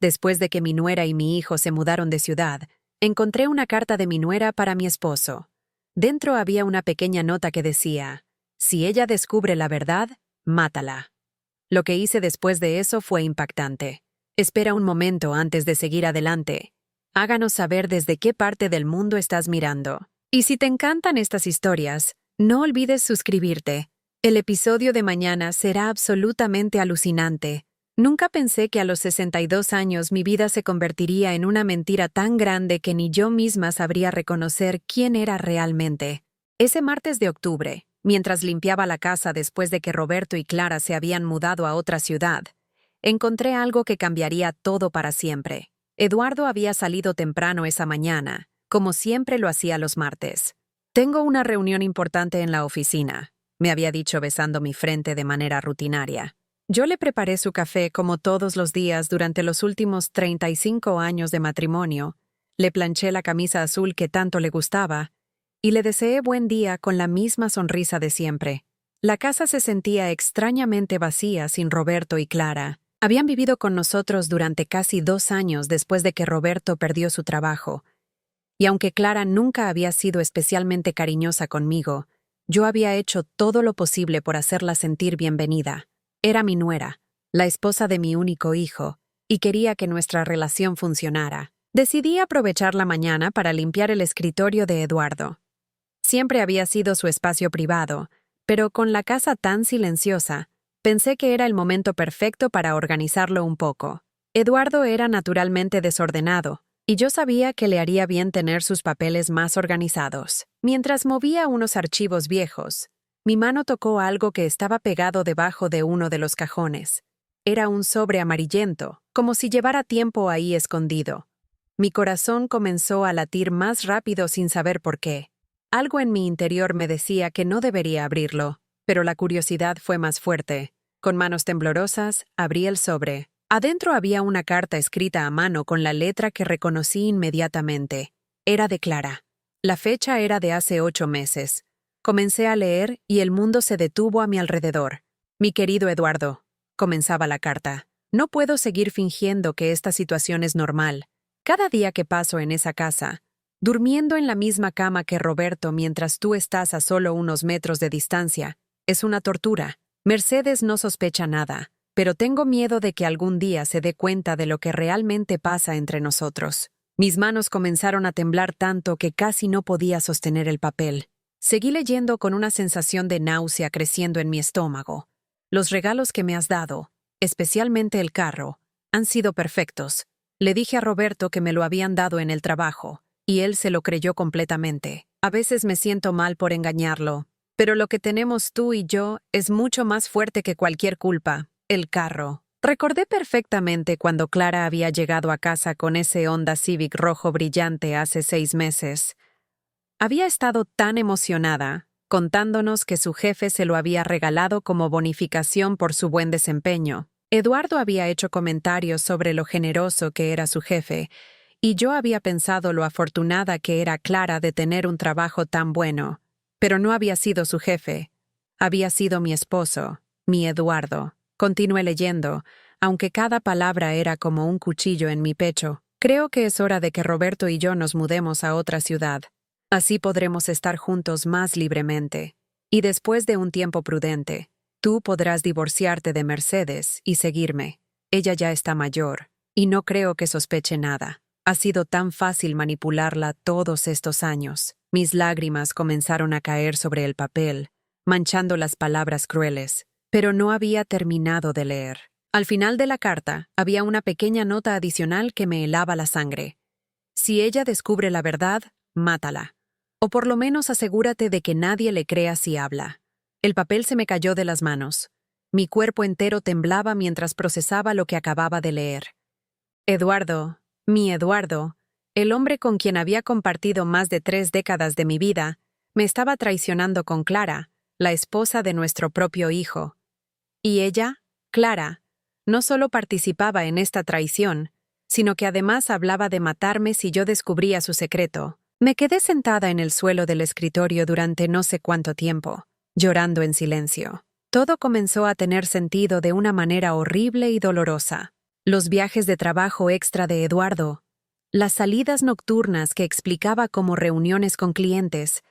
Después de que mi nuera y mi hijo se mudaron de ciudad, encontré una carta de mi nuera para mi esposo. Dentro había una pequeña nota que decía: si ella descubre la verdad, mátala. Lo que hice después de eso fue impactante. Espera un momento antes de seguir adelante. Háganos saber desde qué parte del mundo estás mirando. Y si te encantan estas historias, no olvides suscribirte. El episodio de mañana será absolutamente alucinante. Nunca pensé que a los 62 años mi vida se convertiría en una mentira tan grande que ni yo misma sabría reconocer quién era realmente. Ese martes de octubre, mientras limpiaba la casa después de que Roberto y Clara se habían mudado a otra ciudad, encontré algo que cambiaría todo para siempre. Eduardo había salido temprano esa mañana, como siempre lo hacía los martes. «Tengo una reunión importante en la oficina», me había dicho besando mi frente de manera rutinaria. Yo le preparé su café como todos los días durante los últimos 35 años de matrimonio, le planché la camisa azul que tanto le gustaba y le deseé buen día con la misma sonrisa de siempre. La casa se sentía extrañamente vacía sin Roberto y Clara. Habían vivido con nosotros durante casi 2 años después de que Roberto perdió su trabajo, y aunque Clara nunca había sido especialmente cariñosa conmigo, yo había hecho todo lo posible por hacerla sentir bienvenida. Era mi nuera, la esposa de mi único hijo, y quería que nuestra relación funcionara. Decidí aprovechar la mañana para limpiar el escritorio de Eduardo. Siempre había sido su espacio privado, pero con la casa tan silenciosa, pensé que era el momento perfecto para organizarlo un poco. Eduardo era naturalmente desordenado, y yo sabía que le haría bien tener sus papeles más organizados. Mientras movía unos archivos viejos, mi mano tocó algo que estaba pegado debajo de uno de los cajones. Era un sobre amarillento, como si llevara tiempo ahí escondido. Mi corazón comenzó a latir más rápido sin saber por qué. Algo en mi interior me decía que no debería abrirlo, pero la curiosidad fue más fuerte. Con manos temblorosas, abrí el sobre. Adentro había una carta escrita a mano con la letra que reconocí inmediatamente. Era de Clara. La fecha era de hace 8 meses. Comencé a leer y el mundo se detuvo a mi alrededor. «Mi querido Eduardo», comenzaba la carta, «no puedo seguir fingiendo que esta situación es normal. Cada día que paso en esa casa, durmiendo en la misma cama que Roberto mientras tú estás a solo unos metros de distancia, es una tortura. Mercedes no sospecha nada, pero tengo miedo de que algún día se dé cuenta de lo que realmente pasa entre nosotros». Mis manos comenzaron a temblar tanto que casi no podía sostener el papel. Seguí leyendo con una sensación de náusea creciendo en mi estómago. «Los regalos que me has dado, especialmente el carro, han sido perfectos. Le dije a Roberto que me lo habían dado en el trabajo, y él se lo creyó completamente. A veces me siento mal por engañarlo, pero lo que tenemos tú y yo es mucho más fuerte que cualquier culpa, el carro». Recordé perfectamente cuando Clara había llegado a casa con ese Honda Civic rojo brillante hace 6 meses. Había estado tan emocionada, contándonos que su jefe se lo había regalado como bonificación por su buen desempeño. Eduardo había hecho comentarios sobre lo generoso que era su jefe, y yo había pensado lo afortunada que era Clara de tener un trabajo tan bueno. Pero no había sido su jefe. Había sido mi esposo, mi Eduardo. Continué leyendo, aunque cada palabra era como un cuchillo en mi pecho. «Creo que es hora de que Roberto y yo nos mudemos a otra ciudad. Así podremos estar juntos más libremente. Y después de un tiempo prudente, tú podrás divorciarte de Mercedes y seguirme. Ella ya está mayor, y no creo que sospeche nada. Ha sido tan fácil manipularla todos estos años». Mis lágrimas comenzaron a caer sobre el papel, manchando las palabras crueles, pero no había terminado de leer. Al final de la carta había una pequeña nota adicional que me helaba la sangre. «Si ella descubre la verdad, mátala. O por lo menos asegúrate de que nadie le crea si habla». El papel se me cayó de las manos. Mi cuerpo entero temblaba mientras procesaba lo que acababa de leer. Eduardo, mi Eduardo, el hombre con quien había compartido más de 3 décadas de mi vida, me estaba traicionando con Clara, la esposa de nuestro propio hijo. Y ella, Clara, no solo participaba en esta traición, sino que además hablaba de matarme si yo descubría su secreto. Me quedé sentada en el suelo del escritorio durante no sé cuánto tiempo, llorando en silencio. Todo comenzó a tener sentido de una manera horrible y dolorosa. Los viajes de trabajo extra de Eduardo, las salidas nocturnas que explicaba como reuniones con clientes,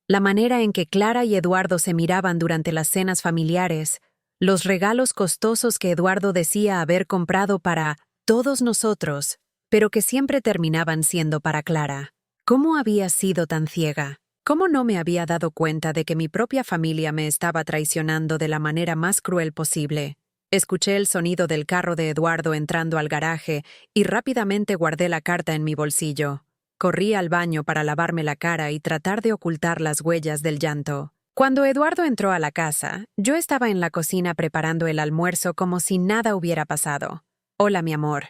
la manera en que Clara y Eduardo se miraban durante las cenas familiares, los regalos costosos que Eduardo decía haber comprado para todos nosotros, pero que siempre terminaban siendo para Clara. ¿Cómo había sido tan ciega? ¿Cómo no me había dado cuenta de que mi propia familia me estaba traicionando de la manera más cruel posible? Escuché el sonido del carro de Eduardo entrando al garaje y rápidamente guardé la carta en mi bolsillo. Corrí al baño para lavarme la cara y tratar de ocultar las huellas del llanto. Cuando Eduardo entró a la casa, yo estaba en la cocina preparando el almuerzo como si nada hubiera pasado. «Hola, mi amor»,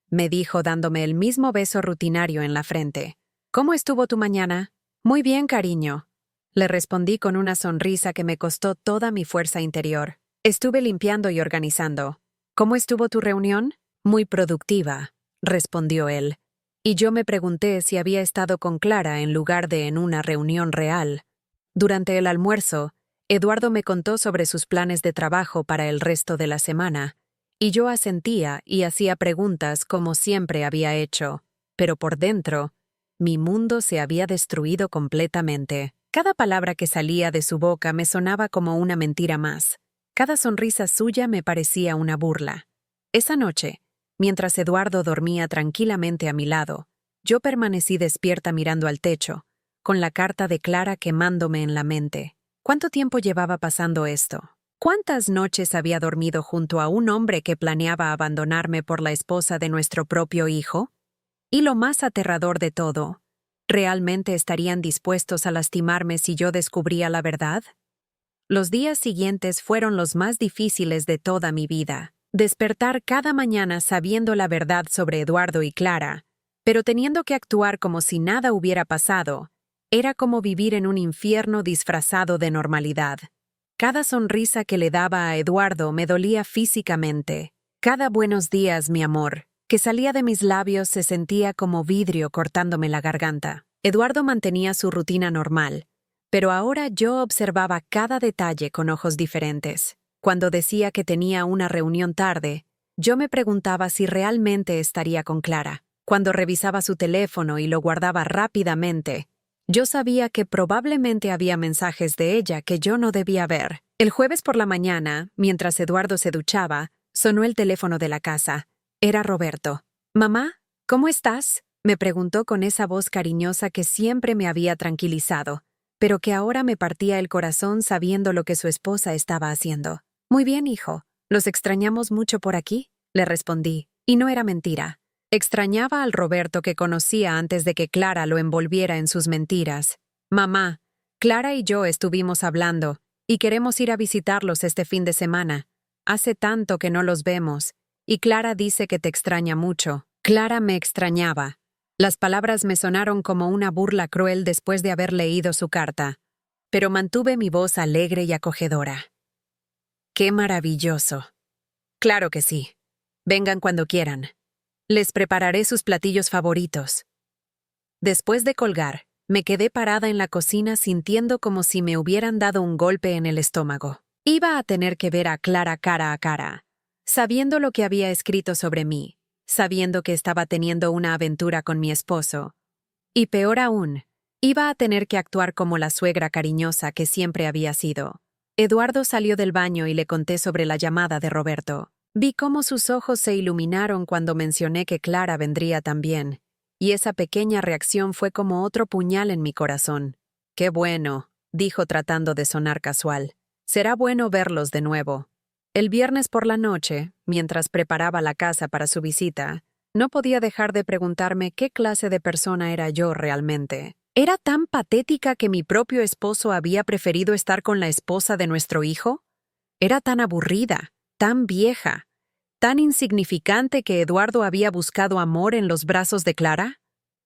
me dijo dándome el mismo beso rutinario en la frente. «¿Cómo estuvo tu mañana?» «Muy bien, cariño», le respondí con una sonrisa que me costó toda mi fuerza interior. «Estuve limpiando y organizando». «¿Cómo estuvo tu reunión?» «Muy productiva», respondió él. Y yo me pregunté si había estado con Clara en lugar de en una reunión real. Durante el almuerzo, Eduardo me contó sobre sus planes de trabajo para el resto de la semana, y yo asentía y hacía preguntas como siempre había hecho, pero por dentro, mi mundo se había destruido completamente. Cada palabra que salía de su boca me sonaba como una mentira más. Cada sonrisa suya me parecía una burla. Esa noche, mientras Eduardo dormía tranquilamente a mi lado, yo permanecí despierta mirando al techo, con la carta de Clara quemándome en la mente. ¿Cuánto tiempo llevaba pasando esto? ¿Cuántas noches había dormido junto a un hombre que planeaba abandonarme por la esposa de nuestro propio hijo? Y lo más aterrador de todo, ¿realmente estarían dispuestos a lastimarme si yo descubría la verdad? Los días siguientes fueron los más difíciles de toda mi vida. Despertar cada mañana sabiendo la verdad sobre Eduardo y Clara, pero teniendo que actuar como si nada hubiera pasado, era como vivir en un infierno disfrazado de normalidad. Cada sonrisa que le daba a Eduardo me dolía físicamente. Cada buenos días, mi amor, que salía de mis labios se sentía como vidrio cortándome la garganta. Eduardo mantenía su rutina normal, pero ahora yo observaba cada detalle con ojos diferentes. Cuando decía que tenía una reunión tarde, yo me preguntaba si realmente estaría con Clara. Cuando revisaba su teléfono y lo guardaba rápidamente, yo sabía que probablemente había mensajes de ella que yo no debía ver. El jueves por la mañana, mientras Eduardo se duchaba, sonó el teléfono de la casa. Era Roberto. «Mamá, ¿cómo estás?», me preguntó con esa voz cariñosa que siempre me había tranquilizado, pero que ahora me partía el corazón sabiendo lo que su esposa estaba haciendo. «Muy bien, hijo. ¿Los extrañamos mucho por aquí?», le respondí, y no era mentira. Extrañaba al Roberto que conocía antes de que Clara lo envolviera en sus mentiras. «Mamá, Clara y yo estuvimos hablando, y queremos ir a visitarlos este fin de semana. Hace tanto que no los vemos, y Clara dice que te extraña mucho». Clara me extrañaba. Las palabras me sonaron como una burla cruel después de haber leído su carta, pero mantuve mi voz alegre y acogedora. «¡Qué maravilloso! Claro que sí. Vengan cuando quieran. Les prepararé sus platillos favoritos». Después de colgar, me quedé parada en la cocina sintiendo como si me hubieran dado un golpe en el estómago. Iba a tener que ver a Clara cara a cara, sabiendo lo que había escrito sobre mí, sabiendo que estaba teniendo una aventura con mi esposo. Y peor aún, iba a tener que actuar como la suegra cariñosa que siempre había sido. Eduardo salió del baño y le conté sobre la llamada de Roberto. Vi cómo sus ojos se iluminaron cuando mencioné que Clara vendría también, y esa pequeña reacción fue como otro puñal en mi corazón. «Qué bueno», dijo tratando de sonar casual. «Será bueno verlos de nuevo». El viernes por la noche, mientras preparaba la casa para su visita, no podía dejar de preguntarme qué clase de persona era yo realmente. ¿Era tan patética que mi propio esposo había preferido estar con la esposa de nuestro hijo? ¿Era tan aburrida, tan vieja, tan insignificante que Eduardo había buscado amor en los brazos de Clara?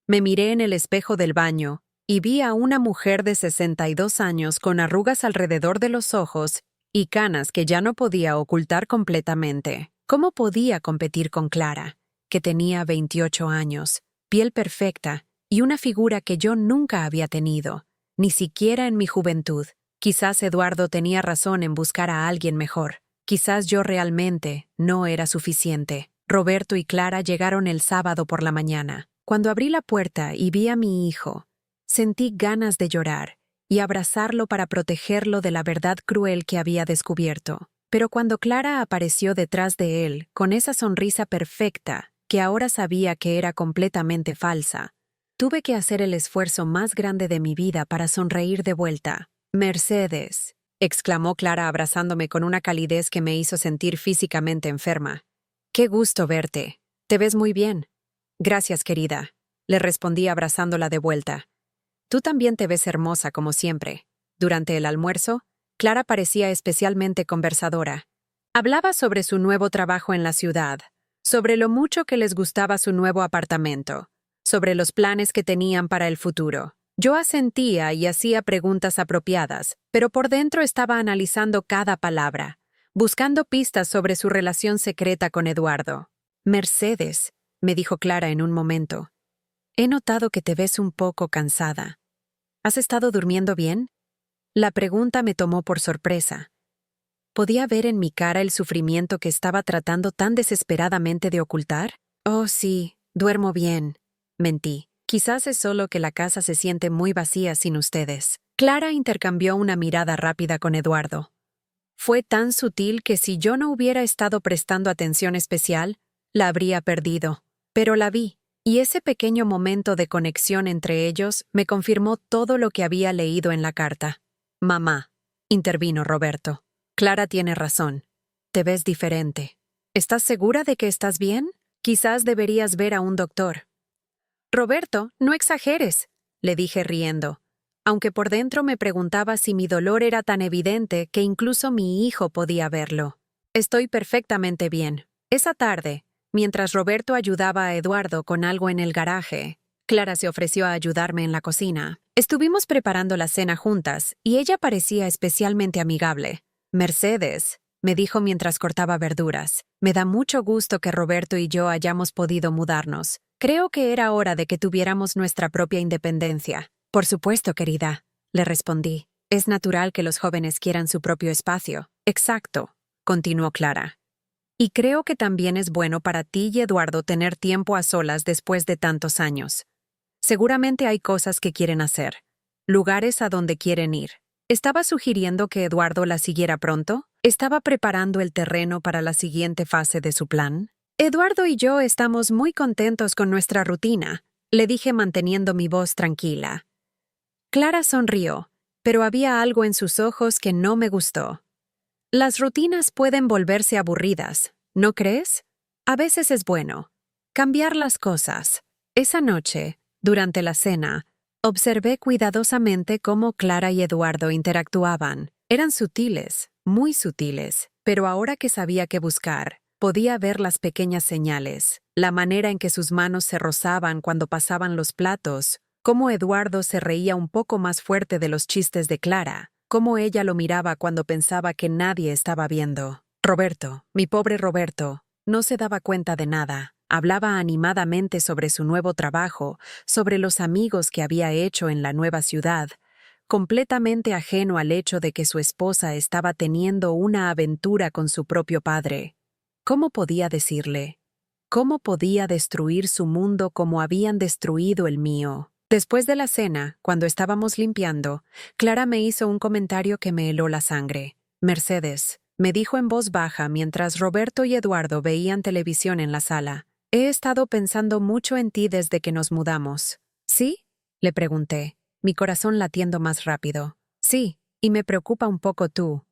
Me miré en el espejo del baño y vi a una mujer de 62 años con arrugas alrededor de los ojos y canas que ya no podía ocultar completamente. ¿Cómo podía competir con Clara, que tenía 28 años, piel perfecta y una figura que yo nunca había tenido, ni siquiera en mi juventud? Quizás Eduardo tenía razón en buscar a alguien mejor. Quizás yo realmente no era suficiente. Roberto y Clara llegaron el sábado por la mañana. Cuando abrí la puerta y vi a mi hijo, sentí ganas de llorar y abrazarlo para protegerlo de la verdad cruel que había descubierto. Pero cuando Clara apareció detrás de él, con esa sonrisa perfecta, que ahora sabía que era completamente falsa, tuve que hacer el esfuerzo más grande de mi vida para sonreír de vuelta. «Mercedes», exclamó Clara abrazándome con una calidez que me hizo sentir físicamente enferma. «Qué gusto verte. Te ves muy bien». «Gracias, querida», le respondí abrazándola de vuelta. «Tú también te ves hermosa como siempre». Durante el almuerzo, Clara parecía especialmente conversadora. Hablaba sobre su nuevo trabajo en la ciudad, sobre lo mucho que les gustaba su nuevo apartamento, sobre los planes que tenían para el futuro. Yo asentía y hacía preguntas apropiadas, pero por dentro estaba analizando cada palabra, buscando pistas sobre su relación secreta con Eduardo. «Mercedes», me dijo Clara en un momento, «he notado que te ves un poco cansada. ¿Has estado durmiendo bien?» La pregunta me tomó por sorpresa. ¿Podía ver en mi cara el sufrimiento que estaba tratando tan desesperadamente de ocultar? «Oh, sí, duermo bien», mentí. «Quizás es solo que la casa se siente muy vacía sin ustedes». Clara intercambió una mirada rápida con Eduardo. Fue tan sutil que si yo no hubiera estado prestando atención especial, la habría perdido. Pero la vi, y ese pequeño momento de conexión entre ellos me confirmó todo lo que había leído en la carta. «Mamá», intervino Roberto. «Clara tiene razón. Te ves diferente. ¿Estás segura de que estás bien? Quizás deberías ver a un doctor». «Roberto, no exageres», le dije riendo, aunque por dentro me preguntaba si mi dolor era tan evidente que incluso mi hijo podía verlo. «Estoy perfectamente bien». Esa tarde, mientras Roberto ayudaba a Eduardo con algo en el garaje, Clara se ofreció a ayudarme en la cocina. Estuvimos preparando la cena juntas y ella parecía especialmente amigable. «Mercedes», me dijo mientras cortaba verduras, «me da mucho gusto que Roberto y yo hayamos podido mudarnos. Creo que era hora de que tuviéramos nuestra propia independencia». «Por supuesto, querida», le respondí. «Es natural que los jóvenes quieran su propio espacio». «Exacto», continuó Clara. «Y creo que también es bueno para ti y Eduardo tener tiempo a solas después de tantos años. Seguramente hay cosas que quieren hacer, lugares a donde quieren ir». ¿Estaba sugiriendo que Eduardo la siguiera pronto? ¿Estaba preparando el terreno para la siguiente fase de su plan? «Eduardo y yo estamos muy contentos con nuestra rutina», le dije manteniendo mi voz tranquila. Clara sonrió, pero había algo en sus ojos que no me gustó. «Las rutinas pueden volverse aburridas, ¿no crees? A veces es bueno cambiar las cosas». Esa noche, durante la cena, observé cuidadosamente cómo Clara y Eduardo interactuaban. Eran sutiles, muy sutiles, pero ahora que sabía qué buscar, podía ver las pequeñas señales, la manera en que sus manos se rozaban cuando pasaban los platos, cómo Eduardo se reía un poco más fuerte de los chistes de Clara, cómo ella lo miraba cuando pensaba que nadie estaba viendo. Roberto, mi pobre Roberto, no se daba cuenta de nada. Hablaba animadamente sobre su nuevo trabajo, sobre los amigos que había hecho en la nueva ciudad, completamente ajeno al hecho de que su esposa estaba teniendo una aventura con su propio padre. ¿Cómo podía decirle? ¿Cómo podía destruir su mundo como habían destruido el mío? Después de la cena, cuando estábamos limpiando, Clara me hizo un comentario que me heló la sangre. «Mercedes», me dijo en voz baja mientras Roberto y Eduardo veían televisión en la sala, «he estado pensando mucho en ti desde que nos mudamos». «¿Sí?», le pregunté, mi corazón latiendo más rápido. «Sí, y me preocupa un poco tu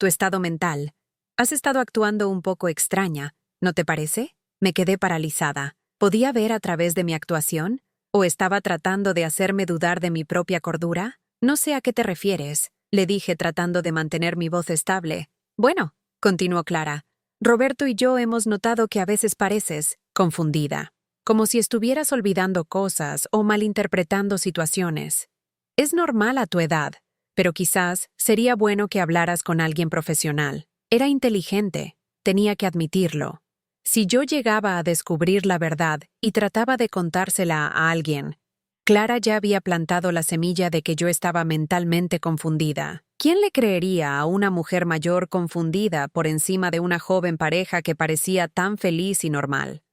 estado mental. Has estado actuando un poco extraña, ¿no te parece?» Me quedé paralizada. ¿Podía ver a través de mi actuación? ¿O estaba tratando de hacerme dudar de mi propia cordura? «No sé a qué te refieres», le dije tratando de mantener mi voz estable. «Bueno», continuó Clara, «Roberto y yo hemos notado que a veces pareces confundida, como si estuvieras olvidando cosas o malinterpretando situaciones. Es normal a tu edad, pero quizás sería bueno que hablaras con alguien profesional». Era inteligente, tenía que admitirlo. Si yo llegaba a descubrir la verdad y trataba de contársela a alguien, Clara ya había plantado la semilla de que yo estaba mentalmente confundida. ¿Quién le creería a una mujer mayor confundida por encima de una joven pareja que parecía tan feliz y normal?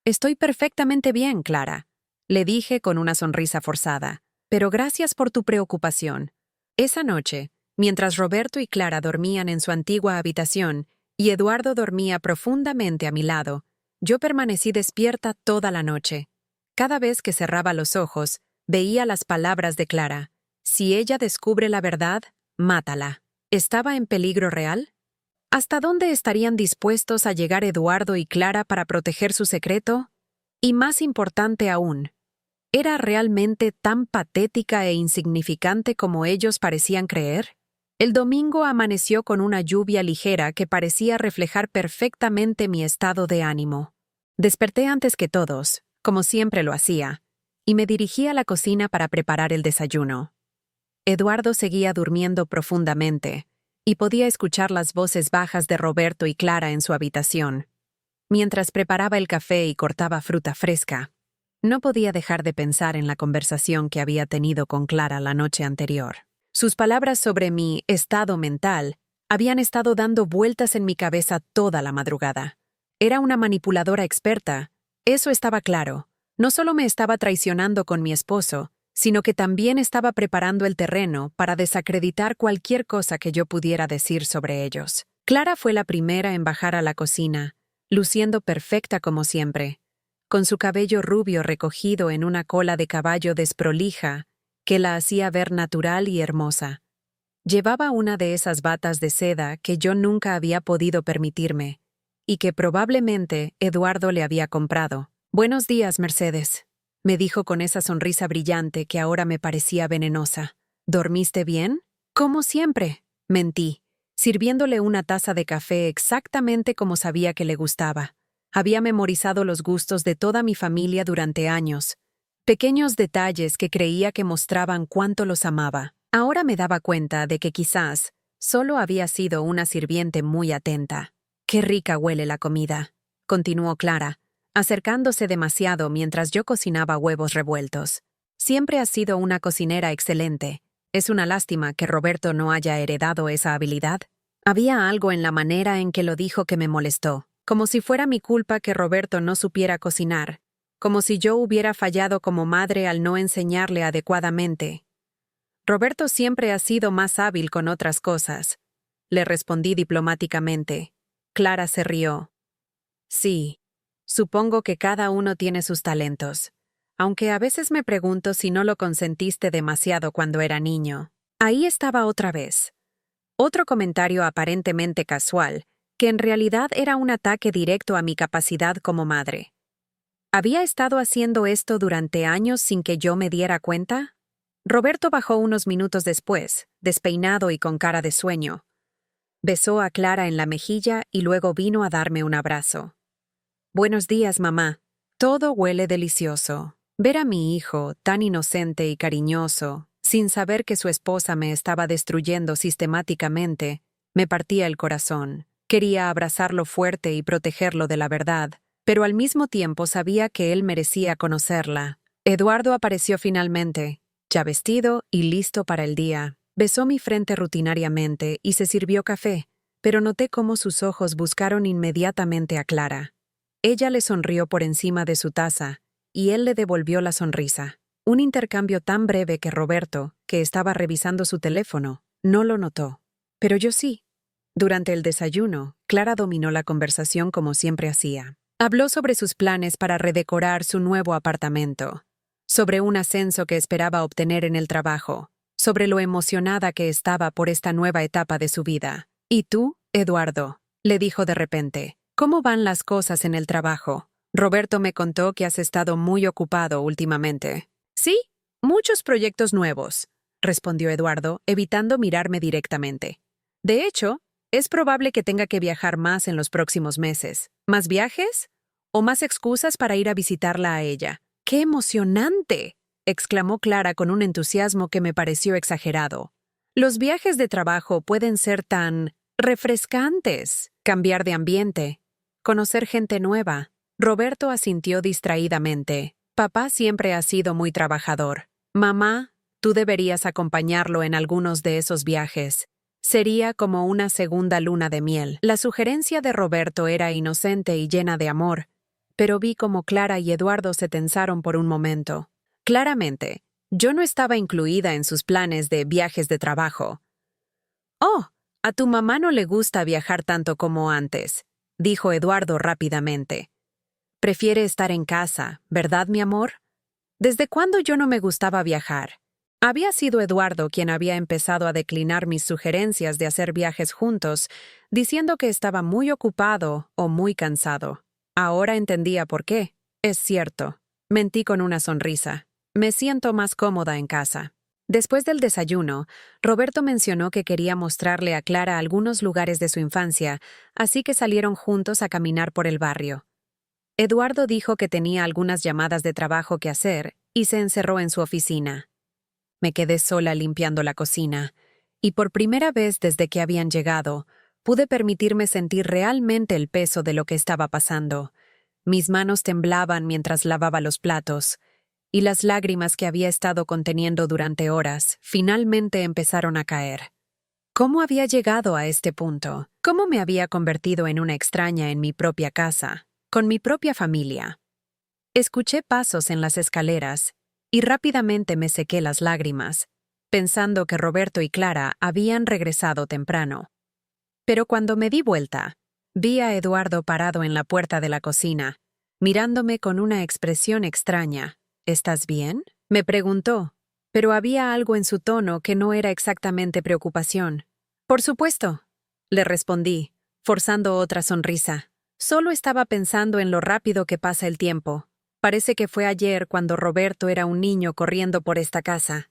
Estoy perfectamente bien, Clara, le dije con una sonrisa forzada, pero gracias por tu preocupación. Esa noche, mientras Roberto y Clara dormían en su antigua habitación y Eduardo dormía profundamente a mi lado, yo permanecí despierta toda la noche. Cada vez que cerraba los ojos, veía las palabras de Clara. Si ella descubre la verdad, mátala. ¿Estaba en peligro real? ¿Hasta dónde estarían dispuestos a llegar Eduardo y Clara para proteger su secreto? Y más importante aún, ¿era realmente tan patética e insignificante como ellos parecían creer? El domingo amaneció con una lluvia ligera que parecía reflejar perfectamente mi estado de ánimo. Desperté antes que todos, como siempre lo hacía, y me dirigí a la cocina para preparar el desayuno. Eduardo seguía durmiendo profundamente, y podía escuchar las voces bajas de Roberto y Clara en su habitación. Mientras preparaba el café y cortaba fruta fresca, no podía dejar de pensar en la conversación que había tenido con Clara la noche anterior. Sus palabras sobre mi estado mental habían estado dando vueltas en mi cabeza toda la madrugada. Era una manipuladora experta, eso estaba claro. No solo me estaba traicionando con mi esposo, sino que también estaba preparando el terreno para desacreditar cualquier cosa que yo pudiera decir sobre ellos. Clara fue la primera en bajar a la cocina, luciendo perfecta como siempre, con su cabello rubio recogido en una cola de caballo desprolija que la hacía ver natural y hermosa. Llevaba una de esas batas de seda que yo nunca había podido permitirme, y que probablemente Eduardo le había comprado. «Buenos días, Mercedes», me dijo con esa sonrisa brillante que ahora me parecía venenosa. «¿Dormiste bien?» «Como siempre», mentí, sirviéndole una taza de café exactamente como sabía que le gustaba. Había memorizado los gustos de toda mi familia durante años, pequeños detalles que creía que mostraban cuánto los amaba. Ahora me daba cuenta de que quizás solo había sido una sirviente muy atenta. «Qué rica huele la comida», continuó Clara, acercándose demasiado mientras yo cocinaba huevos revueltos. «Siempre has sido una cocinera excelente. Es una lástima que Roberto no haya heredado esa habilidad». Había algo en la manera en que lo dijo que me molestó, como si fuera mi culpa que Roberto no supiera cocinar, como si yo hubiera fallado como madre al no enseñarle adecuadamente. «Roberto siempre ha sido más hábil con otras cosas», le respondí diplomáticamente. Clara se rió. «Sí, supongo que cada uno tiene sus talentos, aunque a veces me pregunto si no lo consentiste demasiado cuando era niño». Ahí estaba otra vez. Otro comentario aparentemente casual, que en realidad era un ataque directo a mi capacidad como madre. ¿Había estado haciendo esto durante años sin que yo me diera cuenta? Roberto bajó unos minutos después, despeinado y con cara de sueño. Besó a Clara en la mejilla y luego vino a darme un abrazo. «Buenos días, mamá. Todo huele delicioso». Ver a mi hijo, tan inocente y cariñoso, sin saber que su esposa me estaba destruyendo sistemáticamente, me partía el corazón. Quería abrazarlo fuerte y protegerlo de la verdad, pero al mismo tiempo sabía que él merecía conocerla. Eduardo apareció finalmente, ya vestido y listo para el día. Besó mi frente rutinariamente y se sirvió café, pero noté cómo sus ojos buscaron inmediatamente a Clara. Ella le sonrió por encima de su taza, y él le devolvió la sonrisa. Un intercambio tan breve que Roberto, que estaba revisando su teléfono, no lo notó. Pero yo sí. Durante el desayuno, Clara dominó la conversación como siempre hacía. Habló sobre sus planes para redecorar su nuevo apartamento, sobre un ascenso que esperaba obtener en el trabajo, sobre lo emocionada que estaba por esta nueva etapa de su vida. «¿Y tú, Eduardo?», le dijo de repente. «¿Cómo van las cosas en el trabajo? Roberto me contó que has estado muy ocupado últimamente». «Sí, muchos proyectos nuevos», respondió Eduardo, evitando mirarme directamente. «De hecho, es probable que tenga que viajar más en los próximos meses. ¿Más viajes? ¿O más excusas para ir a visitarla a ella?» «¡Qué emocionante!», exclamó Clara con un entusiasmo que me pareció exagerado. «Los viajes de trabajo pueden ser tan refrescantes. Cambiar de ambiente, conocer gente nueva». Roberto asintió distraídamente. Papá siempre ha sido muy trabajador. Mamá, tú deberías acompañarlo en algunos de esos viajes. Sería como una segunda luna de miel. La sugerencia de Roberto era inocente y llena de amor, pero vi como Clara y Eduardo se tensaron por un momento. Claramente, yo no estaba incluida en sus planes de viajes de trabajo. «Oh, a tu mamá no le gusta viajar tanto como antes», dijo Eduardo rápidamente. «Prefiere estar en casa, ¿verdad, mi amor?» ¿Desde cuándo yo no me gustaba viajar? Había sido Eduardo quien había empezado a declinar mis sugerencias de hacer viajes juntos, diciendo que estaba muy ocupado o muy cansado. Ahora entendía por qué. Es cierto. Mentí con una sonrisa. Me siento más cómoda en casa. Después del desayuno, Roberto mencionó que quería mostrarle a Clara algunos lugares de su infancia, así que salieron juntos a caminar por el barrio. Eduardo dijo que tenía algunas llamadas de trabajo que hacer y se encerró en su oficina. Me quedé sola limpiando la cocina, y por primera vez desde que habían llegado, pude permitirme sentir realmente el peso de lo que estaba pasando. Mis manos temblaban mientras lavaba los platos, y las lágrimas que había estado conteniendo durante horas finalmente empezaron a caer. ¿Cómo había llegado a este punto? ¿Cómo me había convertido en una extraña en mi propia casa, con mi propia familia? Escuché pasos en las escaleras y rápidamente me sequé las lágrimas, pensando que Roberto y Clara habían regresado temprano. Pero cuando me di vuelta, vi a Eduardo parado en la puerta de la cocina, mirándome con una expresión extraña. «¿Estás bien?», me preguntó, pero había algo en su tono que no era exactamente preocupación. «Por supuesto», le respondí, forzando otra sonrisa. Solo estaba pensando en lo rápido que pasa el tiempo. Parece que fue ayer cuando Roberto era un niño corriendo por esta casa.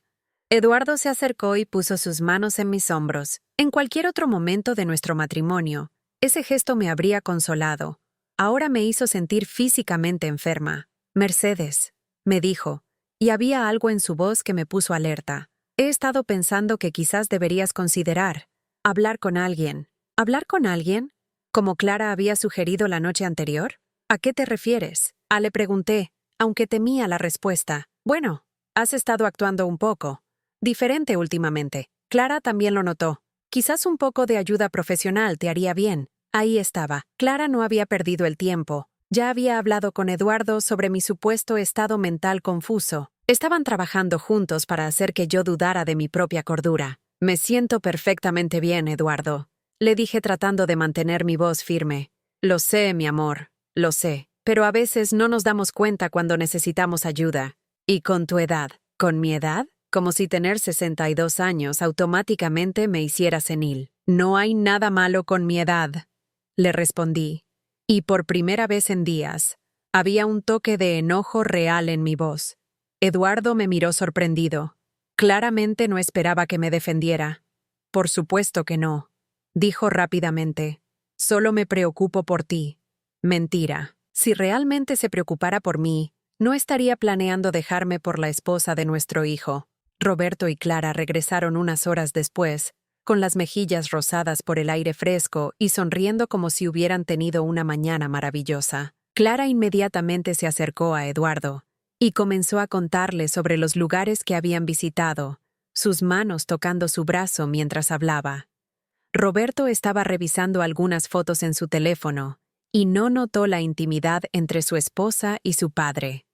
Eduardo se acercó y puso sus manos en mis hombros. En cualquier otro momento de nuestro matrimonio, ese gesto me habría consolado. Ahora me hizo sentir físicamente enferma. «Mercedes», me dijo, y había algo en su voz que me puso alerta. «He estado pensando que quizás deberías considerar hablar con alguien». ¿Hablar con alguien? ¿Como Clara había sugerido la noche anterior? ¿A qué te refieres? Le pregunté, aunque temía la respuesta. «Bueno, has estado actuando un poco diferente últimamente». Clara también lo notó. «Quizás un poco de ayuda profesional te haría bien». Ahí estaba. Clara no había perdido el tiempo. Ya había hablado con Eduardo sobre mi supuesto estado mental confuso. Estaban trabajando juntos para hacer que yo dudara de mi propia cordura. «Me siento perfectamente bien, Eduardo», le dije tratando de mantener mi voz firme. «Lo sé, mi amor, lo sé. Pero a veces no nos damos cuenta cuando necesitamos ayuda. Y con tu edad». ¿Con mi edad? Como si tener 62 años automáticamente me hiciera senil. «No hay nada malo con mi edad», le respondí. Y por primera vez en días, había un toque de enojo real en mi voz. Eduardo me miró sorprendido. Claramente no esperaba que me defendiera. «Por supuesto que no», dijo rápidamente. «Solo me preocupo por ti». Mentira. Si realmente se preocupara por mí, no estaría planeando dejarme por la esposa de nuestro hijo. Roberto y Clara regresaron unas horas después, con las mejillas rosadas por el aire fresco y sonriendo como si hubieran tenido una mañana maravillosa. Clara inmediatamente se acercó a Eduardo y comenzó a contarle sobre los lugares que habían visitado, sus manos tocando su brazo mientras hablaba. Roberto estaba revisando algunas fotos en su teléfono y no notó la intimidad entre su esposa y su padre.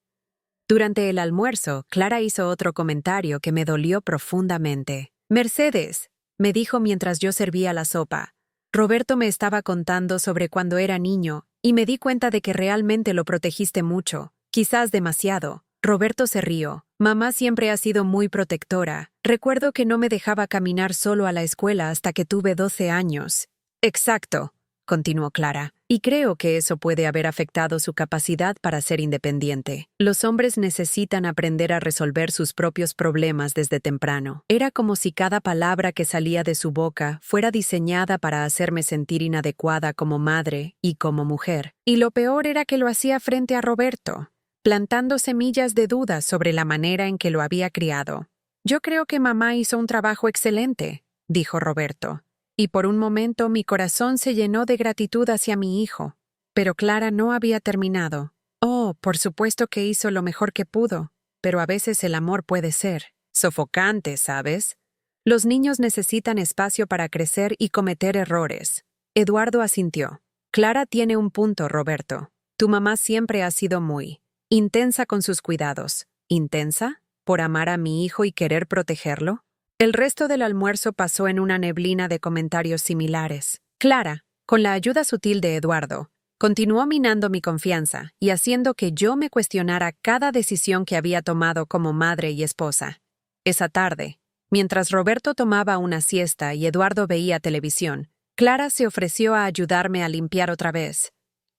Durante el almuerzo, Clara hizo otro comentario que me dolió profundamente. «Mercedes», me dijo mientras yo servía la sopa. «Roberto me estaba contando sobre cuando era niño y me di cuenta de que realmente lo protegiste mucho, quizás demasiado». Roberto se rió. «Mamá siempre ha sido muy protectora. Recuerdo que no me dejaba caminar solo a la escuela hasta que tuve 12 años». «Exacto», continuó Clara, «y creo que eso puede haber afectado su capacidad para ser independiente. Los hombres necesitan aprender a resolver sus propios problemas desde temprano». Era como si cada palabra que salía de su boca fuera diseñada para hacerme sentir inadecuada como madre y como mujer. Y lo peor era que lo hacía frente a Roberto, plantando semillas de dudas sobre la manera en que lo había criado. «Yo creo que mamá hizo un trabajo excelente», dijo Roberto. Y por un momento mi corazón se llenó de gratitud hacia mi hijo. Pero Clara no había terminado. Oh, por supuesto que hizo lo mejor que pudo, pero a veces el amor puede ser sofocante, ¿sabes? Los niños necesitan espacio para crecer y cometer errores. Eduardo asintió. Clara tiene un punto, Roberto. Tu mamá siempre ha sido muy intensa con sus cuidados. ¿Intensa? ¿Por amar a mi hijo y querer protegerlo? El resto del almuerzo pasó en una neblina de comentarios similares. Clara, con la ayuda sutil de Eduardo, continuó minando mi confianza y haciendo que yo me cuestionara cada decisión que había tomado como madre y esposa. Esa tarde, mientras Roberto tomaba una siesta y Eduardo veía televisión, Clara se ofreció a ayudarme a limpiar otra vez.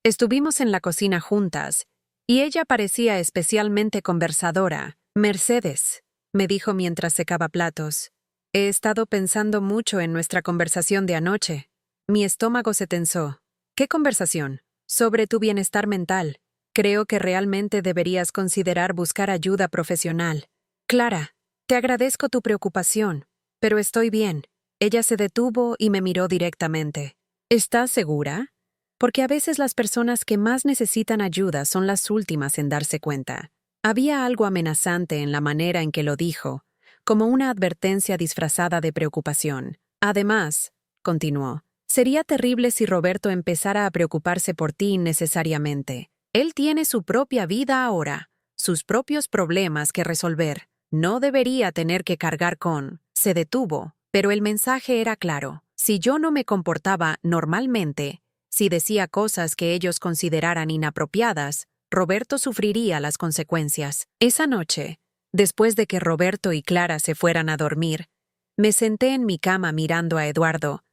Estuvimos en la cocina juntas, y ella parecía especialmente conversadora. Mercedes, me dijo mientras secaba platos. He estado pensando mucho en nuestra conversación de anoche. Mi estómago se tensó. ¿Qué conversación? Sobre tu bienestar mental. Creo que realmente deberías considerar buscar ayuda profesional. Clara, te agradezco tu preocupación, pero estoy bien. Ella se detuvo y me miró directamente. ¿Estás segura? Porque a veces las personas que más necesitan ayuda son las últimas en darse cuenta. Había algo amenazante en la manera en que lo dijo, como una advertencia disfrazada de preocupación. Además, continuó, sería terrible si Roberto empezara a preocuparse por ti innecesariamente. Él tiene su propia vida ahora, sus propios problemas que resolver. No debería tener que cargar con. Se detuvo, pero el mensaje era claro. Si yo no me comportaba normalmente, si decía cosas que ellos consideraran inapropiadas, Roberto sufriría las consecuencias. Esa noche, después de que Roberto y Clara se fueran a dormir, me senté en mi cama mirando a Eduardo,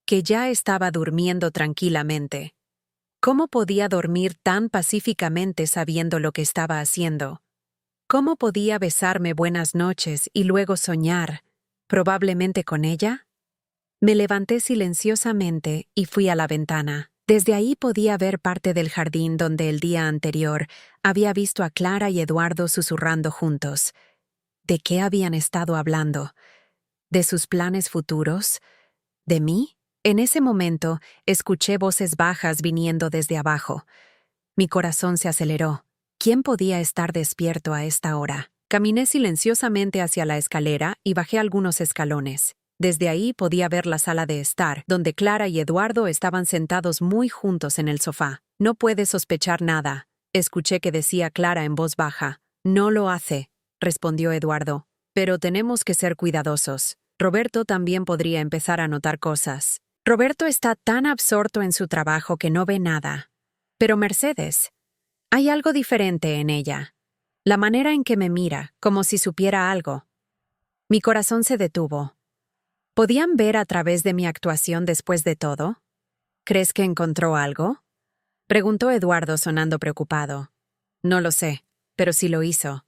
que ya estaba durmiendo tranquilamente. ¿Cómo podía dormir tan pacíficamente sabiendo lo que estaba haciendo? ¿Cómo podía besarme buenas noches y luego soñar, probablemente con ella? Me levanté silenciosamente y fui a la ventana. Desde ahí podía ver parte del jardín donde el día anterior había visto a Clara y Eduardo susurrando juntos. ¿De qué habían estado hablando? ¿De sus planes futuros? ¿De mí? En ese momento, escuché voces bajas viniendo desde abajo. Mi corazón se aceleró. ¿Quién podía estar despierto a esta hora? Caminé silenciosamente hacia la escalera y bajé algunos escalones. Desde ahí podía ver la sala de estar, donde Clara y Eduardo estaban sentados muy juntos en el sofá. No puede sospechar nada, escuché que decía Clara en voz baja. No lo hace, respondió Eduardo. Pero tenemos que ser cuidadosos. Roberto también podría empezar a notar cosas. Roberto está tan absorto en su trabajo que no ve nada. Pero Mercedes, hay algo diferente en ella. La manera en que me mira, como si supiera algo. Mi corazón se detuvo. ¿Podían ver a través de mi actuación después de todo? ¿Crees que encontró algo? Preguntó Eduardo sonando preocupado. No lo sé, pero sí lo hizo.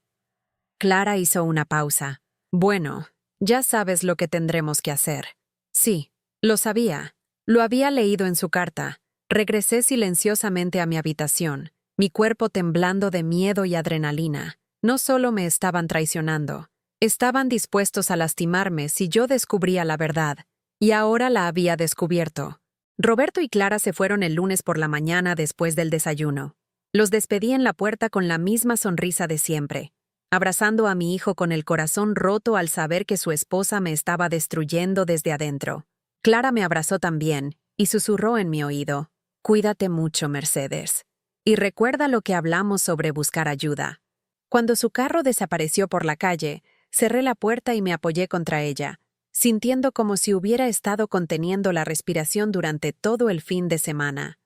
Clara hizo una pausa. Bueno, ya sabes lo que tendremos que hacer. Sí, lo sabía. Lo había leído en su carta. Regresé silenciosamente a mi habitación, mi cuerpo temblando de miedo y adrenalina. No solo me estaban traicionando, estaban dispuestos a lastimarme si yo descubría la verdad, y ahora la había descubierto. Roberto y Clara se fueron el lunes por la mañana después del desayuno. Los despedí en la puerta con la misma sonrisa de siempre, abrazando a mi hijo con el corazón roto al saber que su esposa me estaba destruyendo desde adentro. Clara me abrazó también y susurró en mi oído, «Cuídate mucho, Mercedes. Y recuerda lo que hablamos sobre buscar ayuda». Cuando su carro desapareció por la calle, cerré la puerta y me apoyé contra ella, sintiendo como si hubiera estado conteniendo la respiración durante todo el fin de semana.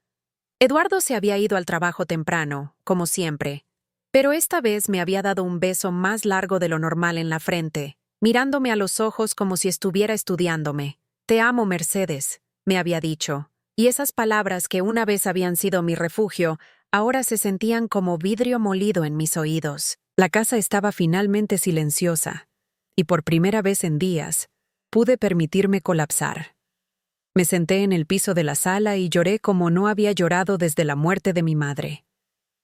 Eduardo se había ido al trabajo temprano, como siempre, pero esta vez me había dado un beso más largo de lo normal en la frente, mirándome a los ojos como si estuviera estudiándome. «Te amo, Mercedes», me había dicho, y esas palabras que una vez habían sido mi refugio, ahora se sentían como vidrio molido en mis oídos. La casa estaba finalmente silenciosa, y por primera vez en días, pude permitirme colapsar. Me senté en el piso de la sala y lloré como no había llorado desde la muerte de mi madre.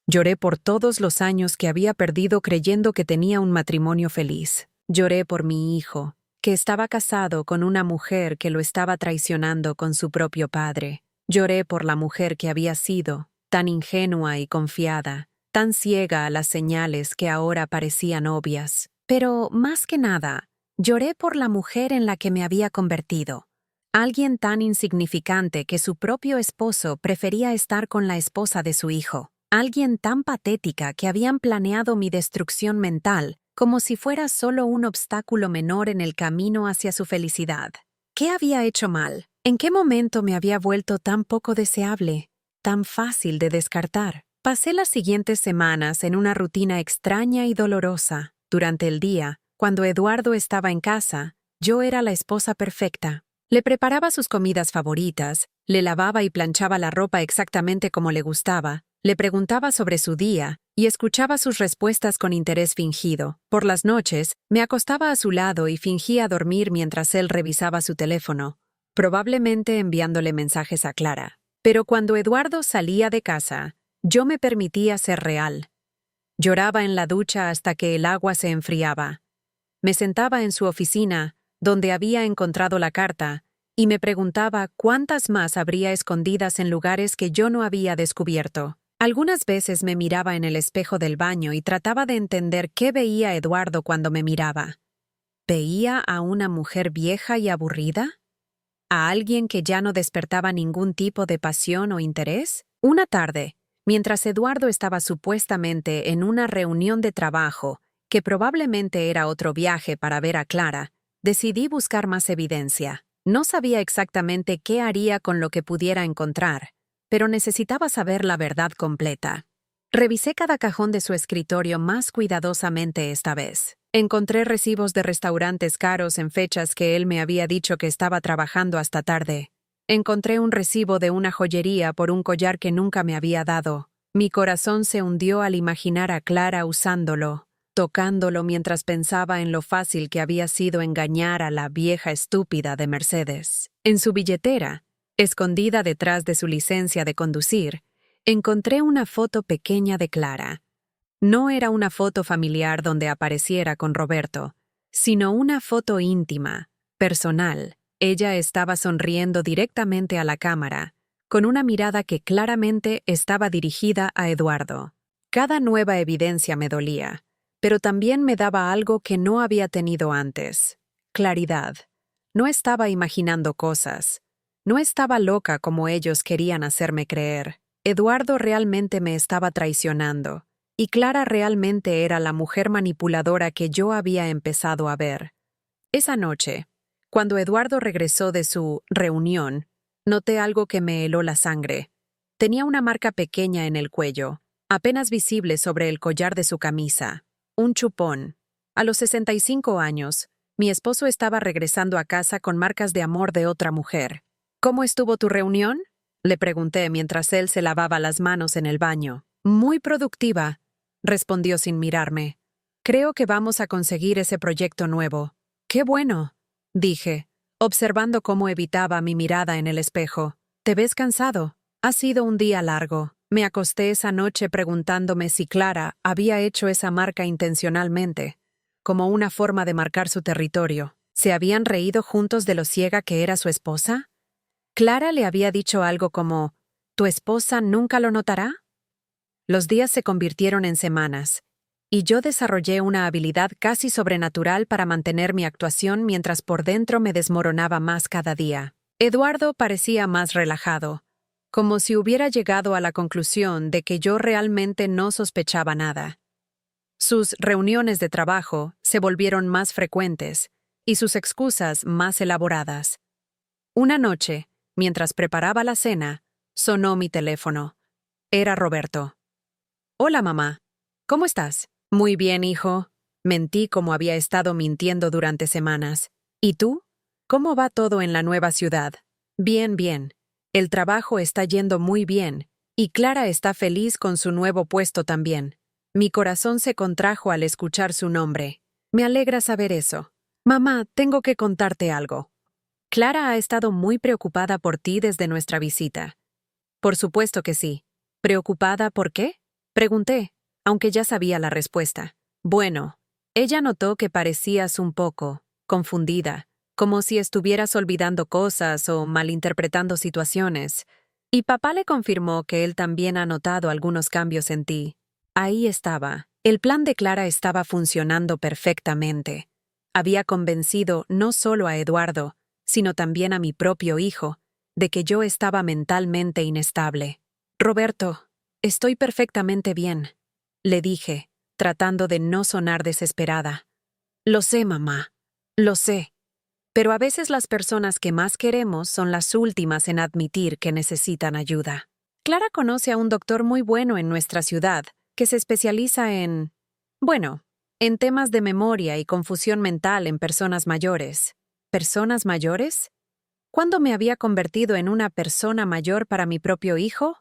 Lloré por todos los años que había perdido creyendo que tenía un matrimonio feliz. Lloré por mi hijo, que estaba casado con una mujer que lo estaba traicionando con su propio padre. Lloré por la mujer que había sido, tan ingenua y confiada, tan ciega a las señales que ahora parecían obvias. Pero, más que nada, lloré por la mujer en la que me había convertido. Alguien tan insignificante que su propio esposo prefería estar con la esposa de su hijo. Alguien tan patética que habían planeado mi destrucción mental, como si fuera solo un obstáculo menor en el camino hacia su felicidad. ¿Qué había hecho mal? ¿En qué momento me había vuelto tan poco deseable, tan fácil de descartar? Pasé las siguientes semanas en una rutina extraña y dolorosa. Durante el día, cuando Eduardo estaba en casa, yo era la esposa perfecta. Le preparaba sus comidas favoritas, le lavaba y planchaba la ropa exactamente como le gustaba, le preguntaba sobre su día y escuchaba sus respuestas con interés fingido. Por las noches, me acostaba a su lado y fingía dormir mientras él revisaba su teléfono, probablemente enviándole mensajes a Clara. Pero cuando Eduardo salía de casa, yo me permitía ser real. Lloraba en la ducha hasta que el agua se enfriaba. Me sentaba en su oficina, donde había encontrado la carta, y me preguntaba cuántas más habría escondidas en lugares que yo no había descubierto. Algunas veces me miraba en el espejo del baño y trataba de entender qué veía Eduardo cuando me miraba. ¿Veía a una mujer vieja y aburrida? ¿A alguien que ya no despertaba ningún tipo de pasión o interés? Una tarde, mientras Eduardo estaba supuestamente en una reunión de trabajo, que probablemente era otro viaje para ver a Clara, decidí buscar más evidencia. No sabía exactamente qué haría con lo que pudiera encontrar, pero necesitaba saber la verdad completa. Revisé cada cajón de su escritorio más cuidadosamente esta vez. Encontré recibos de restaurantes caros en fechas que él me había dicho que estaba trabajando hasta tarde. Encontré un recibo de una joyería por un collar que nunca me había dado. Mi corazón se hundió al imaginar a Clara usándolo, tocándolo mientras pensaba en lo fácil que había sido engañar a la vieja estúpida de Mercedes. En su billetera, escondida detrás de su licencia de conducir, encontré una foto pequeña de Clara. No era una foto familiar donde apareciera con Roberto, sino una foto íntima, personal. Ella estaba sonriendo directamente a la cámara, con una mirada que claramente estaba dirigida a Eduardo. Cada nueva evidencia me dolía, pero también me daba algo que no había tenido antes: claridad. No estaba imaginando cosas. No estaba loca como ellos querían hacerme creer. Eduardo realmente me estaba traicionando, y Clara realmente era la mujer manipuladora que yo había empezado a ver. Esa noche, cuando Eduardo regresó de su reunión, noté algo que me heló la sangre. Tenía una marca pequeña en el cuello, apenas visible sobre el collar de su camisa. Un chupón. A los 65 años, mi esposo estaba regresando a casa con marcas de amor de otra mujer. ¿Cómo estuvo tu reunión?, le pregunté mientras él se lavaba las manos en el baño. Muy productiva, respondió sin mirarme. Creo que vamos a conseguir ese proyecto nuevo. ¡Qué bueno!, dije, observando cómo evitaba mi mirada en el espejo. ¿Te ves cansado? Ha sido un día largo. Me acosté esa noche preguntándome si Clara había hecho esa marca intencionalmente, como una forma de marcar su territorio. ¿Se habían reído juntos de lo ciega que era su esposa? ¿Clara le había dicho algo como, ¿tu esposa nunca lo notará? Los días se convirtieron en semanas, y yo desarrollé una habilidad casi sobrenatural para mantener mi actuación mientras por dentro me desmoronaba más cada día. Eduardo parecía más relajado, como si hubiera llegado a la conclusión de que yo realmente no sospechaba nada. Sus reuniones de trabajo se volvieron más frecuentes y sus excusas más elaboradas. Una noche, mientras preparaba la cena, sonó mi teléfono. Era Roberto. «Hola, mamá. ¿Cómo estás?» «Muy bien, hijo». Mentí como había estado mintiendo durante semanas. ¿Y tú? ¿Cómo va todo en la nueva ciudad? Bien, bien. El trabajo está yendo muy bien, y Clara está feliz con su nuevo puesto también. Mi corazón se contrajo al escuchar su nombre. Me alegra saber eso. Mamá, tengo que contarte algo. Clara ha estado muy preocupada por ti desde nuestra visita. Por supuesto que sí. ¿Preocupada por qué?, pregunté, aunque ya sabía la respuesta. Bueno, ella notó que parecías un poco confundida, como si estuvieras olvidando cosas o malinterpretando situaciones, y papá le confirmó que él también ha notado algunos cambios en ti. Ahí estaba. El plan de Clara estaba funcionando perfectamente. Había convencido no solo a Eduardo, sino también a mi propio hijo, de que yo estaba mentalmente inestable. «Roberto, estoy perfectamente bien», le dije, tratando de no sonar desesperada. «Lo sé, mamá. Lo sé. Pero a veces las personas que más queremos son las últimas en admitir que necesitan ayuda. Clara conoce a un doctor muy bueno en nuestra ciudad, que se especializa en temas de memoria y confusión mental en personas mayores». ¿Personas mayores? ¿Cuándo me había convertido en una persona mayor para mi propio hijo?